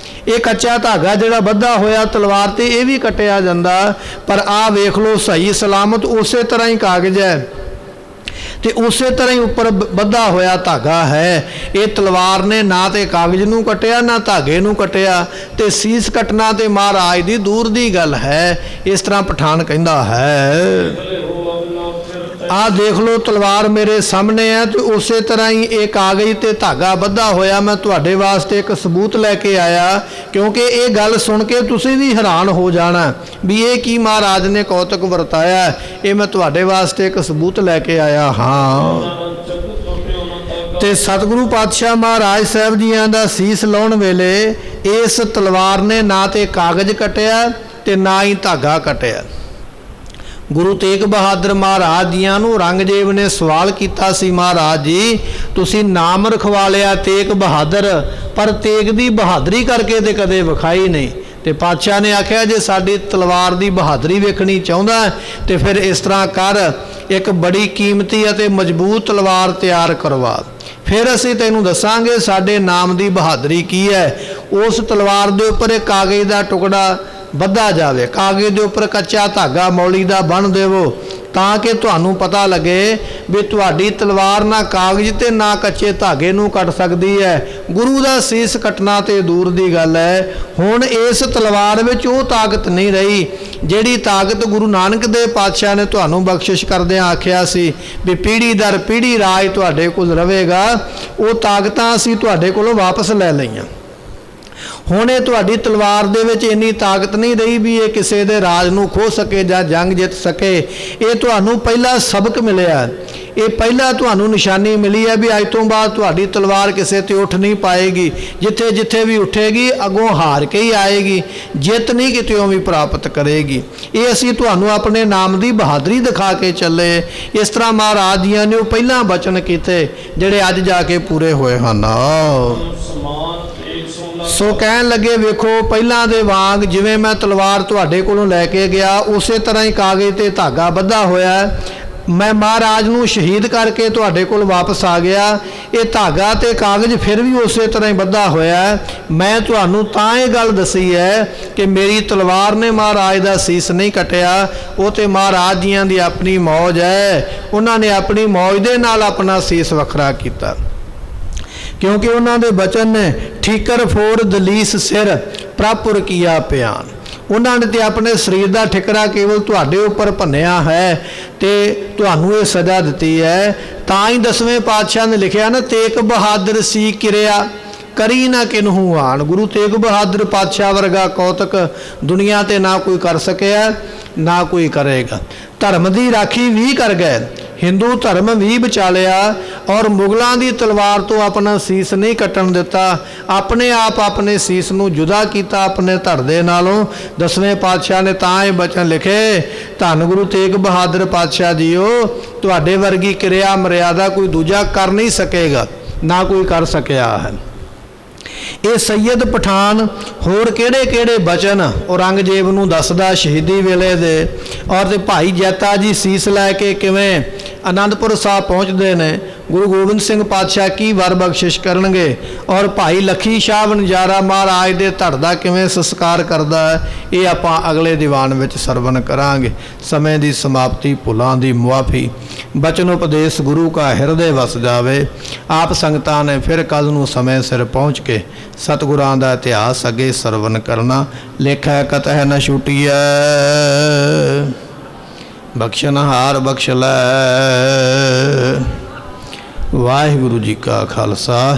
ਇਹ ਕੱਚਾ ਧਾਗਾ ਜਿਹੜਾ ਬੱਧਾ ਹੋਇਆ ਤਲਵਾਰ ਤੇ ਇਹ ਵੀ ਕੱਟਿਆ ਜਾਂਦਾ, ਪਰ ਆਹ ਵੇਖ ਲਓ ਸਹੀ ਸਲਾਮਤ ਉਸੇ ਤਰ੍ਹਾਂ ਹੀ ਕਾਗਜ਼ ਹੈ ਤੇ ਉਸੇ ਤਰ੍ਹਾਂ ਹੀ ਉੱਪਰ ਬੱਧਾ ਹੋਇਆ ਧਾਗਾ ਹੈ। ਇਹ ਤਲਵਾਰ ਨੇ ਨਾ ਤੇ ਕਾਗਜ਼ ਨੂੰ ਕੱਟਿਆ ਨਾ ਧਾਗੇ ਨੂੰ ਕੱਟਿਆ, ਤੇ ਸੀਸ ਕੱਟਣਾ ਤੇ ਮਹਾਰਾਜ ਦੀ ਦੂਰ ਦੀ ਗੱਲ ਹੈ। ਇਸ ਤਰ੍ਹਾਂ ਪਠਾਨ ਕਹਿੰਦਾ ਹੈ। ਆਹ ਦੇਖ ਲਓ ਤਲਵਾਰ ਮੇਰੇ ਸਾਹਮਣੇ ਹੈ ਤੇ ਉਸੇ ਤਰ੍ਹਾਂ ਹੀ ਇਹ ਕਾਗਜ਼ ਤੇ ਧਾਗਾ ਬੱਧਾ ਹੋਇਆ। ਮੈਂ ਤੁਹਾਡੇ ਵਾਸਤੇ ਇੱਕ ਸਬੂਤ ਲੈ ਕੇ ਆਇਆ, ਕਿਉਂਕਿ ਇਹ ਗੱਲ ਸੁਣ ਕੇ ਤੁਸੀਂ ਵੀ ਹੈਰਾਨ ਹੋ ਜਾਣਾ ਵੀ ਇਹ ਕੀ ਮਹਾਰਾਜ ਨੇ ਕੌਤਕ ਵਰਤਾਇਆ। ਇਹ ਮੈਂ ਤੁਹਾਡੇ ਵਾਸਤੇ ਇੱਕ ਸਬੂਤ ਲੈ ਕੇ ਆਇਆ ਹਾਂ। ਤੇ ਸਤਿਗੁਰੂ ਪਾਤਸ਼ਾਹ ਮਹਾਰਾਜ ਸਾਹਿਬ ਜੀਆਂ ਦਾ ਸੀਸ ਲਾਉਣ ਵੇਲੇ ਇਸ ਤਲਵਾਰ ਨੇ ਨਾ ਤੇ ਕਾਗਜ਼ ਕੱਟਿਆ ਤੇ ਨਾ ਹੀ ਧਾਗਾ ਕੱਟਿਆ। ਗੁਰੂ ਤੇਗ ਬਹਾਦਰ ਮਹਾਰਾਜ ਜੀਆਂ ਨੂੰ ਔਰੰਗਜ਼ੇਬ ਨੇ ਸਵਾਲ ਕੀਤਾ ਸੀ, ਮਹਾਰਾਜ ਜੀ ਤੁਸੀਂ ਨਾਮ ਰਖਵਾ ਲਿਆ ਤੇਗ ਬਹਾਦਰ, ਪਰ ਤੇਗ ਦੀ ਬਹਾਦਰੀ ਕਰਕੇ ਤੇ ਕਦੇ ਵਿਖਾਈ ਨਹੀਂ। ਤੇ ਪਾਤਸ਼ਾਹ ਨੇ ਆਖਿਆ ਜੇ ਸਾਡੀ ਤਲਵਾਰ ਦੀ ਬਹਾਦਰੀ ਵੇਖਣੀ ਚਾਹੁੰਦਾ ਤੇ ਫਿਰ ਇਸ ਤਰ੍ਹਾਂ ਕਰ, ਇੱਕ ਬੜੀ ਕੀਮਤੀ ਅਤੇ ਮਜ਼ਬੂਤ ਤਲਵਾਰ ਤਿਆਰ ਕਰਵਾ, ਫਿਰ ਅਸੀਂ ਤੈਨੂੰ ਦੱਸਾਂਗੇ ਸਾਡੇ ਨਾਮ ਦੀ ਬਹਾਦਰੀ ਕੀ ਹੈ। ਉਸ ਤਲਵਾਰ ਦੇ ਉੱਪਰ ਇੱਕ ਕਾਗਜ਼ ਦਾ ਟੁਕੜਾ ਬੱਧਾ ਜਾਵੇ, ਕਾਗਜ਼ ਦੇ ਉੱਪਰ ਕੱਚਾ ਧਾਗਾ ਮੌਲੀ ਦਾ ਬੰਨ੍ਹ ਦੇਵੋ, ਤਾਂ ਕਿ ਤੁਹਾਨੂੰ ਪਤਾ ਲੱਗੇ ਵੀ ਤੁਹਾਡੀ ਤਲਵਾਰ ਨਾ ਕਾਗਜ਼ ਤੇ ਨਾ ਕੱਚੇ ਧਾਗੇ ਨੂੰ ਕੱਟ ਸਕਦੀ ਹੈ। ਗੁਰੂ ਦਾ ਸੀਸ ਕੱਟਣਾ ਤੇ ਦੂਰ ਦੀ ਗੱਲ ਹੈ। ਹੁਣ ਇਸ ਤਲਵਾਰ ਵਿੱਚ ਉਹ ਤਾਕਤ ਨਹੀਂ ਰਹੀ ਜਿਹੜੀ ਤਾਕਤ ਗੁਰੂ ਨਾਨਕ ਦੇਵ ਪਾਤਸ਼ਾਹ ਨੇ ਤੁਹਾਨੂੰ ਬਖਸ਼ਿਸ਼ ਕਰਦਿਆਂ ਆਖਿਆ ਸੀ ਵੀ ਪੀੜ੍ਹੀ ਦਰ ਪੀੜ੍ਹੀ ਰਾਜ ਤੁਹਾਡੇ ਕੋਲ ਰਹੇਗਾ, ਉਹ ਤਾਕਤਾਂ ਅਸੀਂ ਤੁਹਾਡੇ ਕੋਲੋਂ ਵਾਪਸ ਲੈ ਲਈਆਂ। ਹੁਣ ਇਹ ਤੁਹਾਡੀ ਤਲਵਾਰ ਦੇ ਵਿੱਚ ਇੰਨੀ ਤਾਕਤ ਨਹੀਂ ਰਹੀ ਵੀ ਇਹ ਕਿਸੇ ਦੇ ਰਾਜ ਨੂੰ ਖੋਹ ਸਕੇ ਜਾਂ ਜੰਗ ਜਿੱਤ ਸਕੇ। ਇਹ ਤੁਹਾਨੂੰ ਪਹਿਲਾ ਸਬਕ ਮਿਲਿਆ, ਇਹ ਪਹਿਲਾਂ ਤੁਹਾਨੂੰ ਨਿਸ਼ਾਨੀ ਮਿਲੀ ਹੈ ਵੀ ਅੱਜ ਤੋਂ ਬਾਅਦ ਤੁਹਾਡੀ ਤਲਵਾਰ ਕਿਸੇ ਤੇ ਉੱਠ ਨਹੀਂ ਪਾਏਗੀ। ਜਿੱਥੇ ਜਿੱਥੇ ਵੀ ਉੱਠੇਗੀ ਅੱਗੋਂ ਹਾਰ ਕੇ ਹੀ ਆਏਗੀ, ਜਿੱਤ ਨਹੀਂ ਕਿਤੇੋਂ ਵੀ ਪ੍ਰਾਪਤ ਕਰੇਗੀ। ਇਹ ਅਸੀਂ ਤੁਹਾਨੂੰ ਆਪਣੇ ਨਾਮ ਦੀ ਬਹਾਦਰੀ ਦਿਖਾ ਕੇ ਚੱਲੇ। ਇਸ ਤਰ੍ਹਾਂ ਮਹਾਰਾਜ ਜੀਆਂ ਨੇ ਉਹ ਪਹਿਲਾਂ ਬਚਨ ਕੀਤੇ ਜਿਹੜੇ ਅੱਜ ਜਾ ਕੇ ਪੂਰੇ ਹੋਏ ਹਨ। ਸੋ ਕਹਿਣ ਲੱਗੇ, ਵੇਖੋ ਪਹਿਲਾਂ ਦੇ ਵਾਂਗ ਜਿਵੇਂ ਮੈਂ ਤਲਵਾਰ ਤੁਹਾਡੇ ਕੋਲੋਂ ਲੈ ਕੇ ਗਿਆ ਉਸੇ ਤਰ੍ਹਾਂ ਹੀ ਕਾਗਜ਼ ਤੇ ਧਾਗਾ ਬੱਧਾ ਹੋਇਆ। ਮੈਂ ਮਹਾਰਾਜ ਨੂੰ ਸ਼ਹੀਦ ਕਰਕੇ ਤੁਹਾਡੇ ਕੋਲ ਵਾਪਸ ਆ ਗਿਆ। ਇਹ ਧਾਗਾ ਤੇ ਕਾਗਜ਼ ਫਿਰ ਵੀ ਉਸੇ ਤਰ੍ਹਾਂ ਹੀ ਬੱਧਾ ਹੋਇਆ। ਮੈਂ ਤੁਹਾਨੂੰ ਤਾਂ ਇਹ ਗੱਲ ਦੱਸੀ ਹੈ ਕਿ ਮੇਰੀ ਤਲਵਾਰ ਨੇ ਮਹਾਰਾਜ ਦਾ ਸੀਸ ਨਹੀਂ ਕੱਟਿਆ, ਉਹ ਤੇ ਮਹਾਰਾਜ ਜੀਆਂ ਦੀ ਆਪਣੀ ਮੌਜ ਹੈ। ਉਹਨਾਂ ਨੇ ਆਪਣੀ ਮੌਜ ਦੇ ਨਾਲ ਆਪਣਾ ਸੀਸ ਵੱਖਰਾ ਕੀਤਾ, ਕਿਉਂਕਿ ਉਹਨਾਂ ਦੇ ਬਚਨ ਨੇ ਠੀਕਰ ਫੋਰ ਦਲੀਸ ਸਿਰ ਪ੍ਰਭੁਰ ਕੀਆ ਪਿਆਨ। ਉਹਨਾਂ ਨੇ ਤੇ ਆਪਣੇ ਸਰੀਰ ਦਾ ਠਿਕਰਾ ਕੇਵਲ ਤੁਹਾਡੇ ਉੱਪਰ ਭੰਨਿਆ ਹੈ ਤੇ ਤੁਹਾਨੂੰ ਇਹ ਸਜ਼ਾ ਦਿੱਤੀ ਹੈ। ਤਾਂ ਹੀ 10ਵੇਂ ਪਾਤਸ਼ਾਹ ਨੇ ਲਿਖਿਆ ਨਾ, ਤੇਗ ਬਹਾਦਰ ਸੀ ਕਿਰਿਆ ਕਰੀ ਨਾ ਕਿਨਹੂ ਆਣ। ਗੁਰੂ ਤੇਗ ਬਹਾਦਰ ਪਾਤਸ਼ਾਹ ਵਰਗਾ ਕੌਤਕ ਦੁਨੀਆ ਤੇ ਨਾ ਕੋਈ ਕਰ ਸਕਿਆ ਨਾ ਕੋਈ ਕਰੇਗਾ। ਧਰਮ ਦੀ ਰਾਖੀ ਵੀ ਕਰ ਗਏ, ਹਿੰਦੂ ਧਰਮ ਵੀ ਬਚਾ ਲਿਆ ਔਰ ਮੁਗਲਾਂ ਦੀ ਤਲਵਾਰ ਤੋਂ ਆਪਣਾ ਸੀਸ ਨਹੀਂ ਕੱਟਣ ਦਿੱਤਾ। ਆਪਣੇ ਆਪ ਆਪਣੇ ਸੀਸ ਨੂੰ ਜੁਦਾ ਕੀਤਾ ਆਪਣੇ ਧੜ ਦੇ ਨਾਲੋਂ। 10ਵੇਂ ਪਾਤਸ਼ਾਹ ਨੇ ਤਾਂ ਇਹ ਬਚਨ ਲਿਖੇ, ਧੰਨ ਗੁਰੂ ਤੇਗ ਬਹਾਦਰ ਪਾਤਸ਼ਾਹ ਜੀਓ, ਤੁਹਾਡੇ ਵਰਗੀ ਕਿਰਿਆ ਮਰਿਆਦਾ ਕੋਈ ਦੂਜਾ ਕਰ ਨਹੀਂ ਸਕੇਗਾ, ਨਾ ਕੋਈ ਕਰ ਸਕਿਆ ਹੈ। ਇਹ ਸੈਯਦ ਪਠਾਨ ਹੋਰ ਕਿਹੜੇ ਕਿਹੜੇ ਬਚਨ ਔਰੰਗਜ਼ੇਬ ਨੂੰ ਦੱਸਦਾ ਸ਼ਹੀਦੀ ਵੇਲੇ ਦੇ। ਔਰ ਤੇ ਭਾਈ ਜੈਤਾ ਜੀ ਸੀਸ ਲੈ ਕੇ ਕਿਵੇਂ ਆਨੰਦਪੁਰ ਸਾਹਿਬ ਪਹੁੰਚਦੇ ਨੇ, ਗੁਰੂ ਗੋਬਿੰਦ ਸਿੰਘ ਪਾਤਸ਼ਾਹ ਕੀ ਵਰ ਬਖਸ਼ਿਸ਼ ਕਰਨਗੇ। ਔਰ ਭਾਈ ਲੱਖੀ ਸ਼ਾਹ ਵਣਜਾਰਾ ਮਹਾਰਾਜ ਦੇ ਧੜ ਦਾ ਕਿਵੇਂ ਸੰਸਕਾਰ ਕਰਦਾ ਹੈ, ਇਹ ਆਪਾਂ ਅਗਲੇ ਦੀਵਾਨ ਵਿੱਚ ਸਰਵਣ ਕਰਾਂਗੇ। ਸਮੇਂ ਦੀ ਸਮਾਪਤੀ, ਭੁੱਲਾਂ ਦੀ ਮੁਆਫੀ, ਬਚਨ ਉਪਦੇਸ਼ ਗੁਰੂ ਕਾ ਹਿਰਦੇ ਵਸ ਜਾਵੇ। ਆਪ ਸੰਗਤਾਂ ਨੇ ਫਿਰ ਕੱਲ ਨੂੰ ਸਮੇਂ ਸਿਰ ਪਹੁੰਚ ਕੇ ਸਤਿਗੁਰਾਂ ਦਾ ਇਤਿਹਾਸ ਅੱਗੇ ਸਰਵਣ ਕਰਨਾ। ਲੇਖਾ ਕਤਹਿ ਨ ਛੁਟੀਐ, ਬਖਸ਼ਨਹਾਰ ਬਖਸ਼ ਲੈ। ਵਾਹਿਗੁਰੂ ਜੀ ਕਾ ਖਾਲਸਾ,